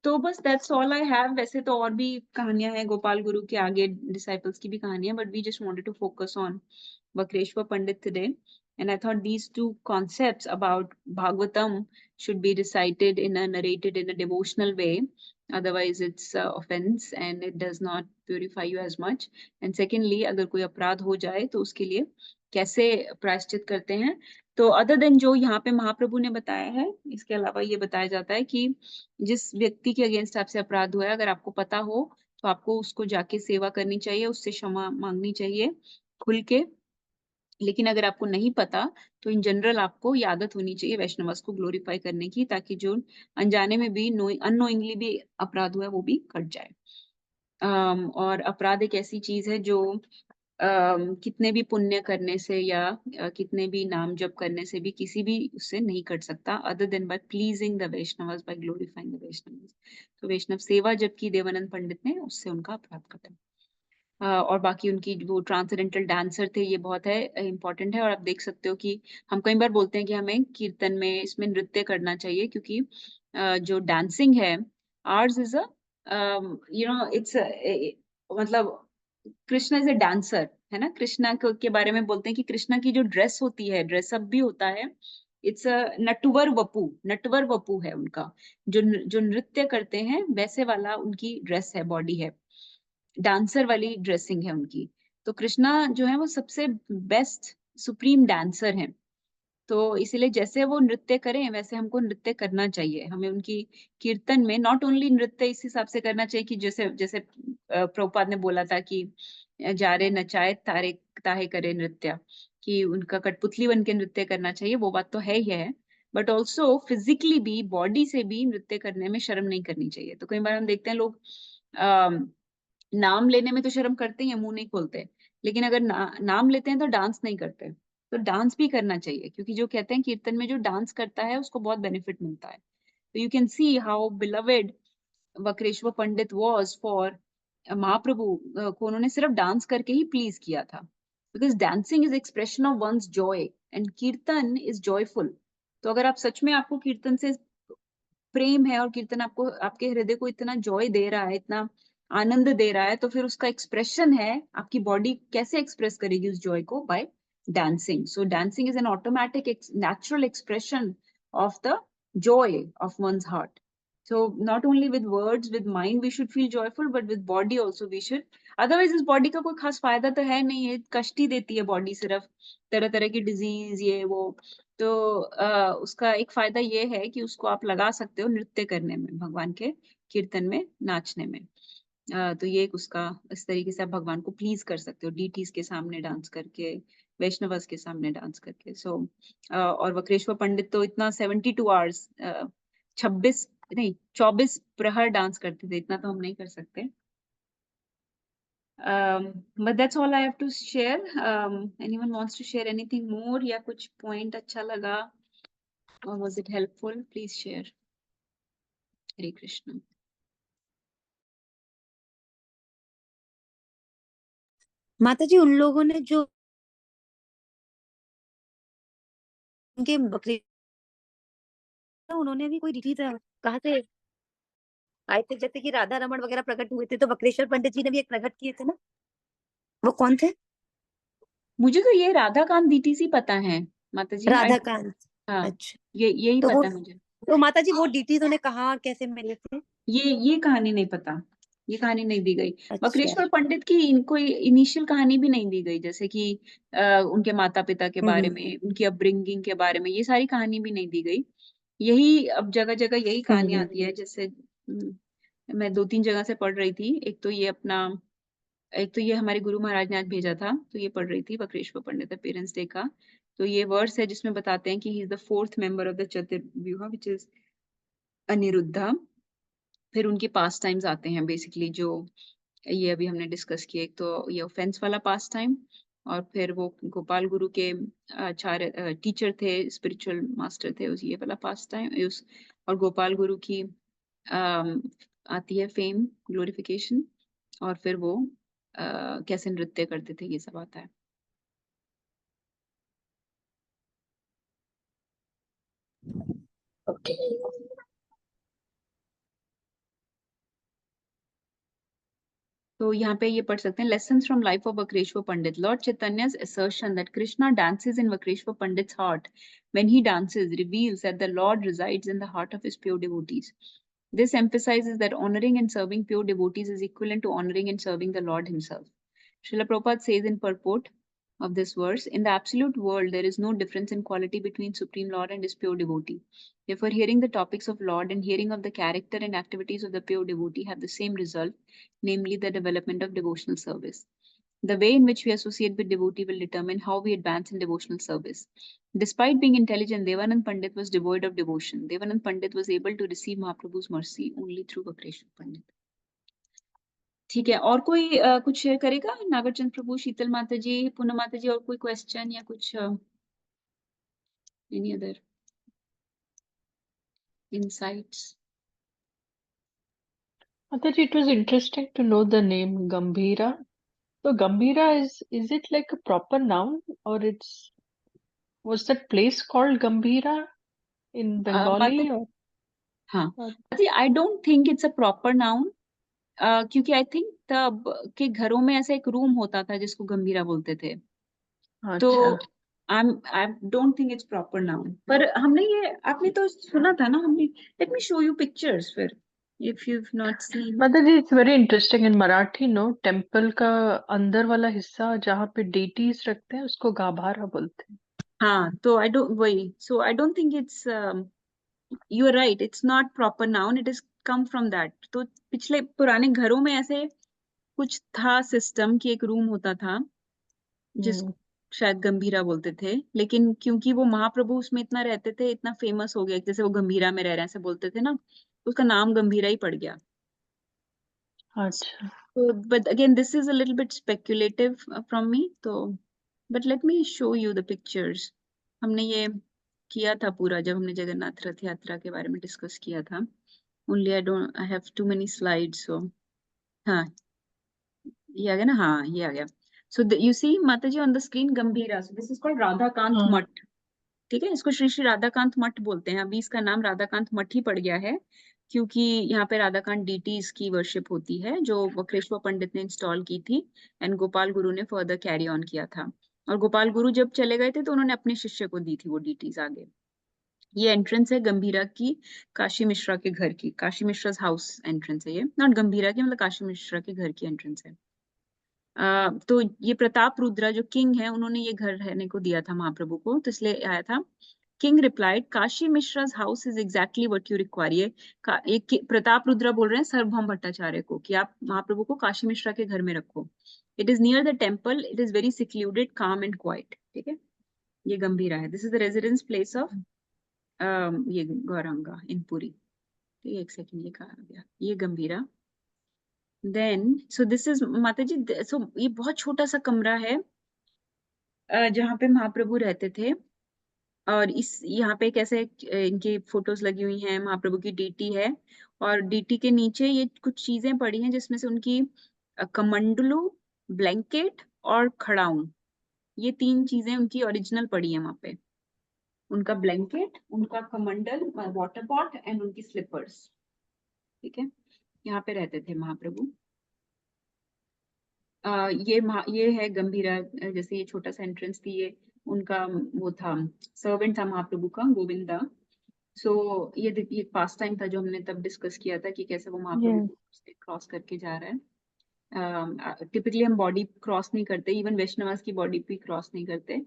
तो बस दैट्स ऑल आई हैव। वैसे तो और भी कहानियां हैं गोपाल गुरु के, आगे डिसाइपल्स की भी कहानियां, but we just wanted to focus on Vakreshwar Pandit today. And I thought these two concepts about Bhagavatam should be recited narrated in a devotional way. Otherwise, it's offense and it does not purify you as much. And secondly, अगर कोई अपराध हो जाए तो उसके लिए कैसे प्रायश्चित करते हैं। तो अदर देन जो यहाँ पे महाप्रभु ने बताया है, इसके अलावा ये बताया जाता है कि जिस व्यक्ति के अगेंस्ट आपसे अपराध हुआ है, अगर आपको पता हो तो आपको उसको जाके सेवा करनी चाहिए, उससे क्षमा मांगनी चाहिए खुल के। लेकिन अगर आपको नहीं पता तो इन जनरल आपको ये आदत होनी चाहिए वैष्णवस को ग्लोरीफाई करने की, ताकि जो अनजाने में भी अननोइंगली भी अपराध हुआ है वो भी कट जाए। और अपराध एक ऐसी चीज है जो कितने भी पुण्य करने से या कितने भी नाम जप करने से भी किसी भी उससे नहीं कट सकता, other than by pleasing the Vaishnavas, by glorifying the Vaishnavas. तो वैष्णव सेवा जब की देवानंद पंडित ने, उससे उनका अपराध कटा। और बाकी उनकी वो ट्रांसेंडेंटल डांसर थे, ये बहुत है इम्पोर्टेंट है। और आप देख सकते हो कि हम कई बार बोलते हैं कि हमें कीर्तन में इसमें नृत्य करना चाहिए, क्योंकि जो डांसिंग है आर्स इज अ इट्स मतलब कृष्णा इज अ डांसर, है ना। कृष्णा के बारे में बोलते हैं कि कृष्णा की जो ड्रेस होती है, ड्रेसअप भी होता है, इट्स अ नटवर वपू, नटवर वपू है उनका। जो नृत्य करते हैं वैसे वाला उनकी ड्रेस है, बॉडी है, डांसर वाली ड्रेसिंग है उनकी। तो कृष्णा जो है वो सबसे बेस्ट सुप्रीम डांसर हैं। तो इसीलिए जैसे वो नृत्य करें वैसे हमको नृत्य करना चाहिए। हमें उनकी कीर्तन में नॉट ओनली नृत्य इस हिसाब से करना चाहिए कि जैसे जैसे प्रभुपाद ने बोला था कि जारे नचाए तारे ताहे करे नृत्य, कि उनका कठपुतली बन के नृत्य करना चाहिए, वो बात तो है ही है। बट ऑल्सो फिजिकली भी, बॉडी से भी नृत्य करने में शर्म नहीं करनी चाहिए। तो कई बार हम देखते हैं लोग नाम लेने में तो शर्म करते हैं, मुंह नहीं खोलते, लेकिन अगर नाम लेते हैं तो डांस नहीं करते। तो डांस भी करना चाहिए, क्योंकि जो कहते हैं कीर्तन में जो डांस करता है उसको बहुत बेनिफिट मिलता है। तो you can see how beloved Vakreshvara Pandit was for Mahaprabhu को उन्होंने सिर्फ डांस करके ही प्लीज किया था, because dancing is expression of one's joy and kirtan is joyful. तो अगर आप सच में, आपको कीर्तन से प्रेम है और कीर्तन आपको, आपके हृदय को इतना जॉय दे रहा है, इतना आनंद दे रहा है, तो फिर उसका एक्सप्रेशन है, आपकी बॉडी कैसे एक्सप्रेस करेगी उस जॉय को? By dancing. So dancing is an automatic natural expression of the joy of one's heart. So not only with words, with mind we should feel joyful, but with body also we should. Otherwise इस body का कोई खास फायदा तो है नहीं है, कष्ट ही देती है body, सिर्फ तरह तरह की डिजीज ये वो। तो उसका एक फायदा ये है कि उसको आप लगा सकते हो नृत्य करने में, भगवान के कीर्तन में नाचने में। तो ये एक उसका, इस तरीके से आप भगवान को प्लीज कर सकते हो, डीटीज के सामने डांस करके, वैष्णवस के सामने डांस करके। सो और वक्रेश्वर पंडित तो इतना 72 आवर्स 26 नहीं 24 प्रहर डांस करते थे, इतना तो हम नहीं कर सकते। but that's all I have to share. Anyone wants to share anything more, या कुछ point अच्छा लगा, or was it helpful? Please share. हरे कृष्ण। माता जी, उन लोगों ने जो उनके बकरी, उन्होंने भी कोई रीति कहाँ से आए थे? जैसे कि राधा रमन वगैरह प्रकट हुए थे, तो बकरेश्वर पंडित जी ने भी एक प्रकट किए थे ना, वो कौन थे? मुझे तो ये राधाकांत डीटीसी पता है माता जी। राधाकांत। हाँ, अच्छा, यही तो वो, पता है मुझे। तो माता जी वो डीटीज उन्हें कहाँ और कैसे मिले थे? ये कहानी नहीं पता, ये कहानी नहीं दी गई। अच्छा। वक्रेश्वर पंडित की कोई इनिशियल कहानी भी नहीं दी गई, जैसे कि उनके माता पिता के बारे में, उनकी अपब्रिंगिंग के बारे में, ये सारी कहानी भी नहीं दी गई। यही अब जगह जगह यही कहानी हम्म। आती है। जैसे मैं 2-3 जगह से पढ़ रही थी। एक तो ये हमारे गुरु महाराज ने आज भेजा था, तो ये पढ़ रही थी वक्रेश्वर पंडित अपीयरेंस डे का। तो ये वर्स है जिसमें बताते हैं कि he is the 4th member of the Chaturvyuha which is Aniruddha. फिर उनके पास टाइम्स आते हैं बेसिकली, जो ये अभी हमने डिस्कस किए। एक तो ये ऑफेंस वाला पास टाइम, और फिर वो गोपाल गुरु के आचार्य टीचर थे, स्पिरिचुअल मास्टर थे, उस ये वाला पास टाइम उस। और गोपाल गुरु की आती है फेम, ग्लोरिफिकेशन, और फिर वो कैसे नृत्य करते थे, ये सब आता है। ओके। तो यहाँ पे ये पढ़ सकते हैं, lessons from life of Vakreshwar Pandit. Lord Chaitanya's assertion that Krishna dances in Vakreshwar Pandit's heart when he dances reveals that the Lord resides in the heart of his pure devotees. This emphasizes that honoring and serving pure devotees is equivalent to honoring and serving the Lord himself. Srila Prabhupada says in purport of this verse, in the absolute world, there is no difference in quality between Supreme Lord and his pure devotee. Therefore, hearing the topics of Lord and hearing of the character and activities of the pure devotee have the same result, namely the development of devotional service. The way in which we associate with devotee will determine how we advance in devotional service. Despite being intelligent, Devanand Pandit was devoid of devotion. Devanand Pandit was able to receive Mahaprabhu's mercy only through Vakreshwar Pandit. ठीक है, और कोई कुछ share करेगा? नागरचंद प्रभु, शीतल माता जी, पूनम माता जी, और कोई क्वेश्चन या कुछ any other insights? Mataji, it was interesting to know the name Gambhira. So Gambhira is it like a proper noun, or was that place called Gambhira in Bengali, माता or हाँ, or- I don't think it's a proper noun, क्योंकि I think तब के घरों में ऐसा एक room होता था जिसको गंभीरा बोलते थे। तो अच्छा। I don't think it's proper noun. पर हमने ये, आपने तो सुना था ना, हमने, let me show you pictures फिर, if you have not seen. Mataji, it's very interesting in Marathi, no? Temple का अंदर वाला हिस्सा जहाँ पे डेटीज रखते हैं उसको गाभारा बोलते हैं। हाँ, तो आई डोंट, वही, so I don't think it's, you are right, it's not proper noun, it is come from that. तो पिछले पुराने घरों में ऐसे कुछ था सिस्टम कि एक रूम होता था जिस हम्म। शायद गंभीरा बोलते थे, लेकिन क्योंकि वो महाप्रभु उसमें इतना रहते थे, इतना फेमस हो गया, जैसे वो गंभीरा में रह रहे हैं ऐसे बोलते थे ना, उसका नाम गंभीरा ही पड़ गया। अच्छा। So, but again, this is a little bit speculative from me. तो, but let me show you the pictures. हमने ये किया था पूरा जब हमने जगन्नाथ रथ यात्रा के बारे में डिस्कस किया था। Only I have too many slides, so हाँ, ये आ गया ना? हाँ, ये आ गया। So you see माता जी on the screen Gambhira. So this is called Radhakant हाँ। मठ। ठीक है, इसको श्री श्री राधाकांत मठ बोलते हैं। अभी इसका नाम राधाकांत मठ ही पड़ गया है, क्योंकि यहाँ पे राधाकांत डीटीज की वर्शिप होती है, जो वक्रेश्वर पंडित ने इंस्टॉल की थी, एंड गोपाल गुरु ने फर्दर कैरी ऑन किया था। और गोपाल गुरु जब चले गए थे तो उन्होंने अपने शिष्य को दी थी वो डीटीज आगे। ये एंट्रेंस है गंभीरा की, काशी मिश्रा के घर की, काशी मिश्रा हाउस एंट्रेंस है ये, नॉट गंभीरा की, मतलब काशी मिश्रा के घर की एंट्रेंस है। तो ये प्रताप रुद्रा जो किंग है, उन्होंने ये घर रहने को दिया था महाप्रभु को, तो इसलिए आया था। King replied, Kashi Mishra's house is exactly what you require. ये प्रताप रुद्रा बोल रहे हैं सार्वभौम भट्टाचार्य को कि आप महाप्रभु को काशी मिश्रा के घर में रखो। It is near the temple, it is very secluded, काम एंड क्वाइट। ठीक है, ये गंभीरा है। This is the residence place of ये गौरंगा इन पुरी। ठीक है, एक सेकंड, ये कहा गया, ये गंभीरा। देन सो दिस इज माता जी, सो ये बहुत छोटा सा कमरा है जहाँ पे महाप्रभु रहते थे। और इस यहाँ पे कैसे इनकी फोटोज लगी हुई हैं, महाप्रभु की डीटी है, और डीटी के नीचे ये कुछ चीजें पड़ी हैं जिसमें से उनकी कमंडलू, ब्लैंकेट और खड़ाऊं, ये 3 चीजें उनकी ओरिजिनल पड़ी हैं वहां पे। उनका ब्लैंकेट, उनका कमंडल, वाटर पॉट एंड उनकी स्लीपर्स। ठीक है, यहाँ पे रहते थे महाप्रभु। ये है गंभीरा, जैसे ये छोटा सा एंट्रेंस थी, ये उनका वो था, सर्वेंट था महाप्रभु का, गोविंदा। सो ये पास टाइम था जो हमने तब डिस्कस किया था कि कैसे वो महाप्रभु ये को क्रॉस करके जा रहा है। टिपिकली हम बॉडी क्रॉस नहीं करते, इवन वैष्णवास की बॉडी भी क्रॉस नहीं करते।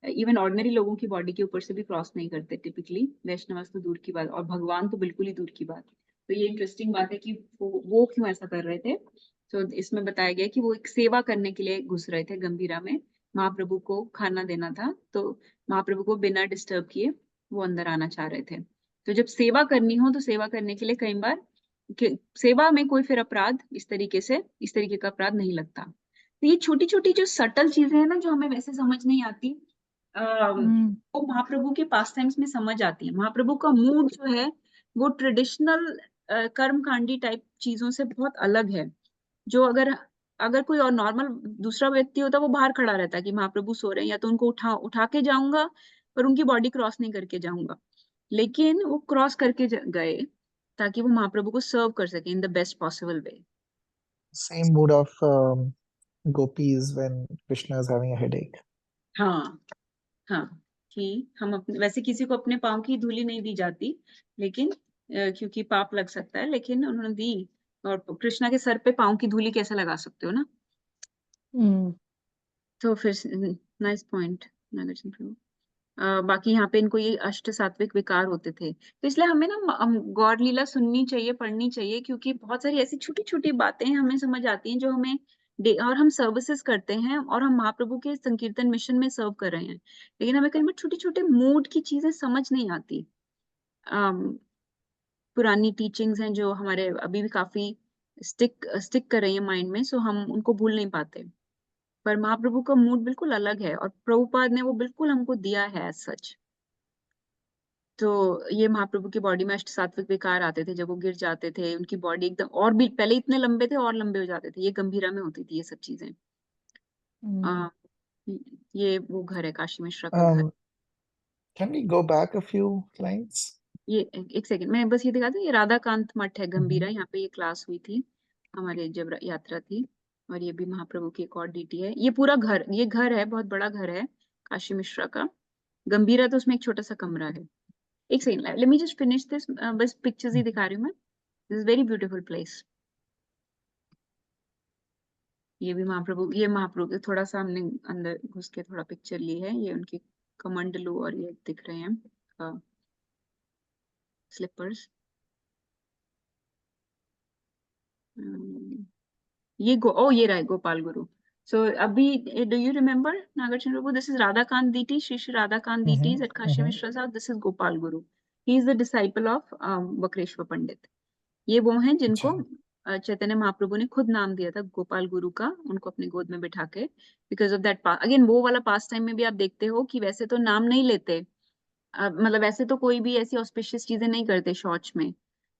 इवन ऑर्डिनरी लोगों की बॉडी के ऊपर से भी क्रॉस नहीं करते टिपिकली, वैष्णवास तो दूर की बात, और भगवान तो बिल्कुल ही दूर की बात। तो ये इंटरेस्टिंग बात है कि वो क्यों ऐसा कर रहे थे। तो इसमें बताया गया कि वो एक सेवा करने के लिए घुस रहे थे गंभीरा में, महाप्रभु को खाना देना था, तो महाप्रभु को बिना डिस्टर्ब किए वो अंदर आना चाह रहे थे। तो जब सेवा करनी हो तो सेवा करने के लिए कई बार सेवा में कोई फिर अपराध इस तरीके का अपराध नहीं लगता। तो ये छोटी छोटी जो सटल चीजें हैं ना, जो हमें वैसे समझ नहीं आती, वो महाप्रभु के पास टाइम्स में समझ आती है। महाप्रभु का मूड जो है वो ट्रेडिशनल कर्मकांडी टाइप चीजों से बहुत अलग है। जो अगर अगर कोई और नॉर्मल दूसरा व्यक्ति होता, वो बाहर खड़ा रहता कि महाप्रभु सो रहे हैं, या तो उनको उठा के जाऊंगा, पर उनकी बॉडी क्रॉस नहीं करके जाऊंगा। लेकिन वो क्रॉस करके गए ताकि वो महाप्रभु को सर्व कर सके in the best possible way. Same mood of gopis when Krishna is having a headache. हाँ हाँ, कि हम अपने, वैसे किसी को अपने पाँव की धूली नहीं दी जाती, लेकिन क्योंकि पाप लग सकता है, लेकिन उन्होंने दी। और कृष्णा के सर पे पाँव की धूली कैसे लगा सकते हो ना। तो फिर नाइस पॉइंट नागार्जुन प्रभु। बाकी यहाँ पे इनको ये अष्ट सात्विक विकार होते थे, तो इसलिए हमें ना गौर लीला सुननी चाहिए, पढ़नी चाहिए, क्योंकि बहुत सारी ऐसी छोटी छोटी बातें हमें समझ आती हैं जो हमें और हम सर्विसेज करते हैं और हम महाप्रभु के संकीर्तन मिशन में सर्व कर रहे हैं, लेकिन हमें कई बार छोटे छोटे मूड की चीजें समझ नहीं आती। पुरानी टीचिंग्स हैं जो हमारे अभी भी काफी स्टिक कर रही है माइंड में, सो हम उनको भूल नहीं पाते। पर महाप्रभु का मूड बिल्कुल अलग है, और प्रभुपाद ने वो बिल्कुल हमको दिया है एज सच। तो ये महाप्रभु की बॉडी में अष्ट सात्विक विकार आते थे, जब वो गिर जाते थे उनकी बॉडी एकदम, और भी पहले इतने लंबे थे और लंबे हो जाते थे, ये गंभीरा में होती थी ये सब चीजें। आ, ये वो घर है, काशी मिश्रा का घर। Can we go back a few lines? ये एक सेकंड, मैं बस ये दिखा दूं, ये राधा कांत मठ है गंभीरा, यहाँ पे ये क्लास हुई थी हमारे जब यात्रा थी। और ये भी महाप्रभु की एक और डीटी है। ये पूरा घर, ये घर है, बहुत बड़ा घर है काशी मिश्रा का। गंभीरा तो उसमें एक छोटा सा कमरा है। एक second, let me just finish this, बस पिक्चर्स ही दिखा रही हूँ मैं। This is very beautiful place. ये भी महाप्रभु, ये महाप्रभु के थोड़ा सा हमने अंदर घुस के थोड़ा पिक्चर ली है। ये उनके कमंडलू और ये दिख रहे हैं स्लिपर्स। ये रहा है गोपाल गुरु। सो अभी do you remember Nagarjuna Prabhu, this is Radhakanta deity, Shri Shri Radhakanta deity at Kashi Mishra Sahib. This is Gopal Guru. He is the disciple of Vakreshvara Pandit. ये वो हैं जिनको चैतन्य महाप्रभु ने खुद नाम दिया था गोपाल गुरु का, उनको अपने गोद में बिठा के, बिकॉज ऑफ दैट। अगेन वो वाला पास टाइम में भी आप देखते हो कि वैसे तो नाम नहीं लेते, मतलब वैसे तो कोई भी ऐसी ऑस्पिशियस चीजें नहीं करते शौच में,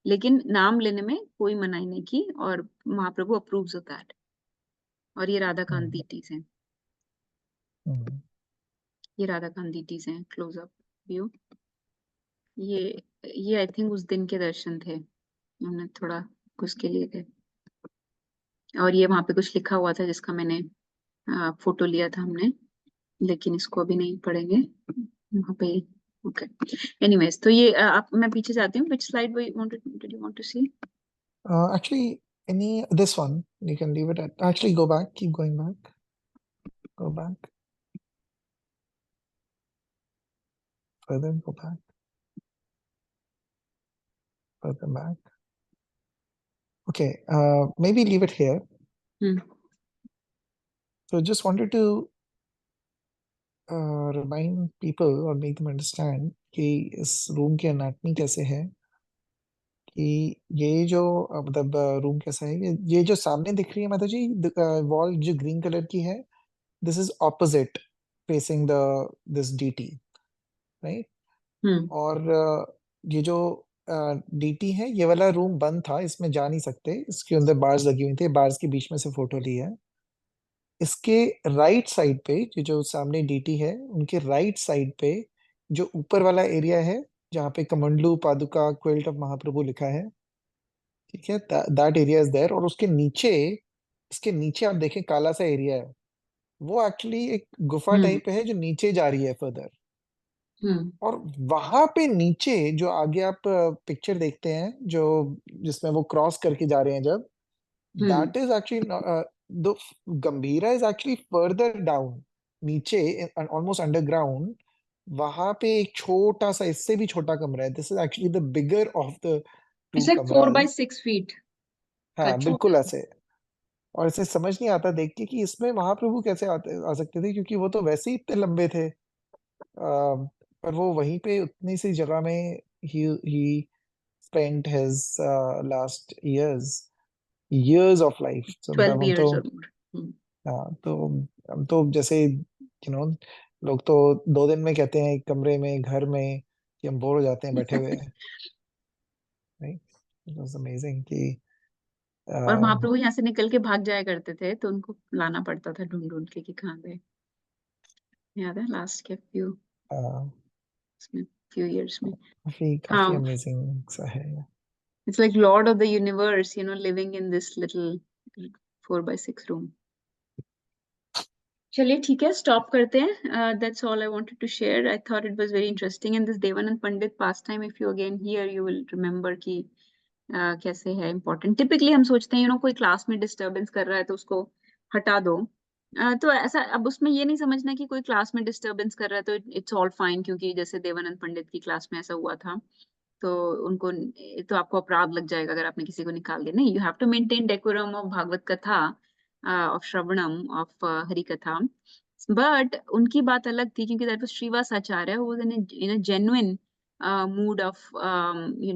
लेकिन नाम लेने में कोई मनाही नहीं की, और महाप्रभु अप्रूव्स ऑफ दैट। और ये राधा कांत दीटीज हैं, ये राधा कांत दीटीज हैं, क्लोज अप व्यू। ये आई थिंक उस दिन के दर्शन थे, हमने थोड़ा घुस के लिए थे। और ये वहां पे कुछ लिखा हुआ था जिसका मैंने फोटो लिया था हमने, लेकिन इसको अभी नहीं पढ़ेंगे वहां पे। ओके, एनीवेज, तो ये आप, मैं पीछे जाती हूँ। Which slide did you want to see? Actually, this one you can leave it at. Actually, go back. Keep going back. Go back. Further. Go back. Further back. Okay. Maybe leave it here. So just wanted to remind people or make them understand कि इस room की anatomy कैसे है, कि ये जो मतलब room कैसा है। ये जो सामने दिख रही है माता जी वॉल जो ग्रीन कलर की है, this is opposite facing this deity, right. और ये जो डीटी है, ये वाला रूम बंद था, इसमें जा नहीं सकते, इसके अंदर बार्स लगी हुई थी, बार्स के बीच में से फोटो ली है। इसके राइट साइड पे जो सामने डीटी है, उनके राइट साइड पे जो ऊपर वाला एरिया है जहाँ पे कमंडलू पादुका क्विल्ट ऑफ महाप्रभु लिखा है, ठीक है, दैट एरिया इज देयर। और उसके नीचे, इसके नीचे आप देखें काला सा एरिया है, वो एक्चुअली एक गुफा टाइप है जो नीचे जा रही है फर्दर। और वहां पे नीचे जो आगे आप पिक्चर देखते हैं, जो जिसमें वो क्रॉस करके जा रहे हैं, जब that is actually the Gambhira is actually further down. नीचे ऑलमोस्ट अंडरग्राउंड, वहां पे एक छोटा सा, इससे भी छोटा कमरा है. This is actually the bigger of the it's two like 4 by कमरास. 6 feet का हाँ, बिल्कुल छोटा सा। ऐसे. और इसे समझ नहीं आता देख के कि इसमें महाप्रभु कैसे आ सकते थे, क्योंकि वो तो वैसे ही इतने लंबे थे. पर वो वहीं पे उतनी सी जगह में he spent his last years of life. So 12 मतलब हम तो, years or more. हाँ, तो हम तो जैसे लोग तो 2 दिन में कहते हैं एक कमरे में, घर में, कि हम बोर हो जाते हैं बैठे हुए. राइट. इट वाज अमेजिंग कि और uh, महाप्रभु यहाँ से निकल के भाग जाया करते थे, तो उनको लाना पड़ता था ढूंढ ढूंढ के कि कहाँ गए. याद है लास्ट के few years में. काफी काफी हाँ, अमेजिंग सा है. it's like Lord of the Universe, living in this little 4 by 6 room. चलिए ठीक है, स्टॉप करते हैं. That's all I wanted to share. I thought it was very interesting. And this Devanand Pandit pastime, if you again hear, you will remember कि कैसे है important. Typically हम सोचते हैं कोई क्लास में डिस्टरबेंस कर रहा है तो उसको हटा दो. तो ऐसा, अब उसमें ये नहीं समझना कि कोई क्लास में डिस्टरबेंस कर रहा है तो इट्स ऑल फाइन, क्योंकि जैसे देवानंद पंडित की क्लास में ऐसा हुआ था, तो उनको, तो आपको अपराध लग जाएगा अगर आपने किसी को निकाल दिया. नहीं, you have to maintain decorum of Bhagavat katha, of श्रवणम, of Hari कथा. बट उनकी बात अलग थी, क्योंकि that was Shrivas Acharya who was in a genuine mood of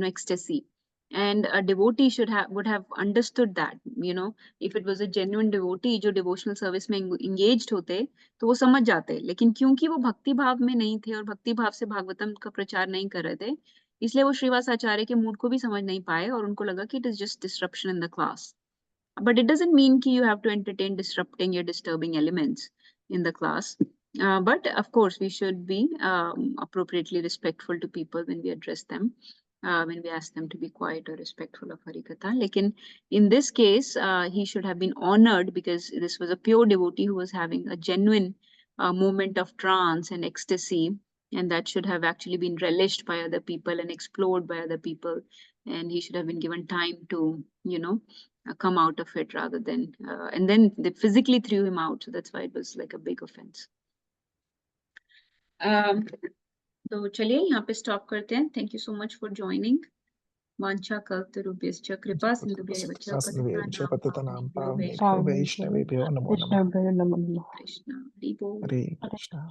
ecstasy, and a devotee would have understood that. If it was a genuine devotee जो devotional service में engaged होते तो वो समझ जाते. लेकिन क्योंकि वो भक्ति भाव में नहीं थे और भक्ति भाव से भागवतम का प्रचार नहीं कर रहे थे, इसलिए वो श्रीवास आचार्य के मूड को भी समझ नहीं पाए और उनको लगा कि it is just disruption in the class. But it doesn't mean कि you have to entertain disrupting or disturbing elements in the class. But of course, we should be appropriately respectful to people when we address them, when we ask them to be quiet or respectful of Harikatha. Lekin in this case, he should have been honored because this was a pure devotee who was having a genuine moment of trance and ecstasy, and that should have actually been relished by other people and explored by other people. And he should have been given time to, come out of it, rather than and then they physically threw him out, so that's why it was like a big offense. तो चलिए यहाँ पे stop करते हैं. Thank you so much for joining. वांछा कल्पतरुभ्यश्च कृपा सिंधुभ्यैव च पतितानां पावनेभ्यो पावनेभ्यो वैष्णवेभ्यो नमो नमः. Krishna, Namo Namo. Krishna Hari बोल. हरे कृष्णा.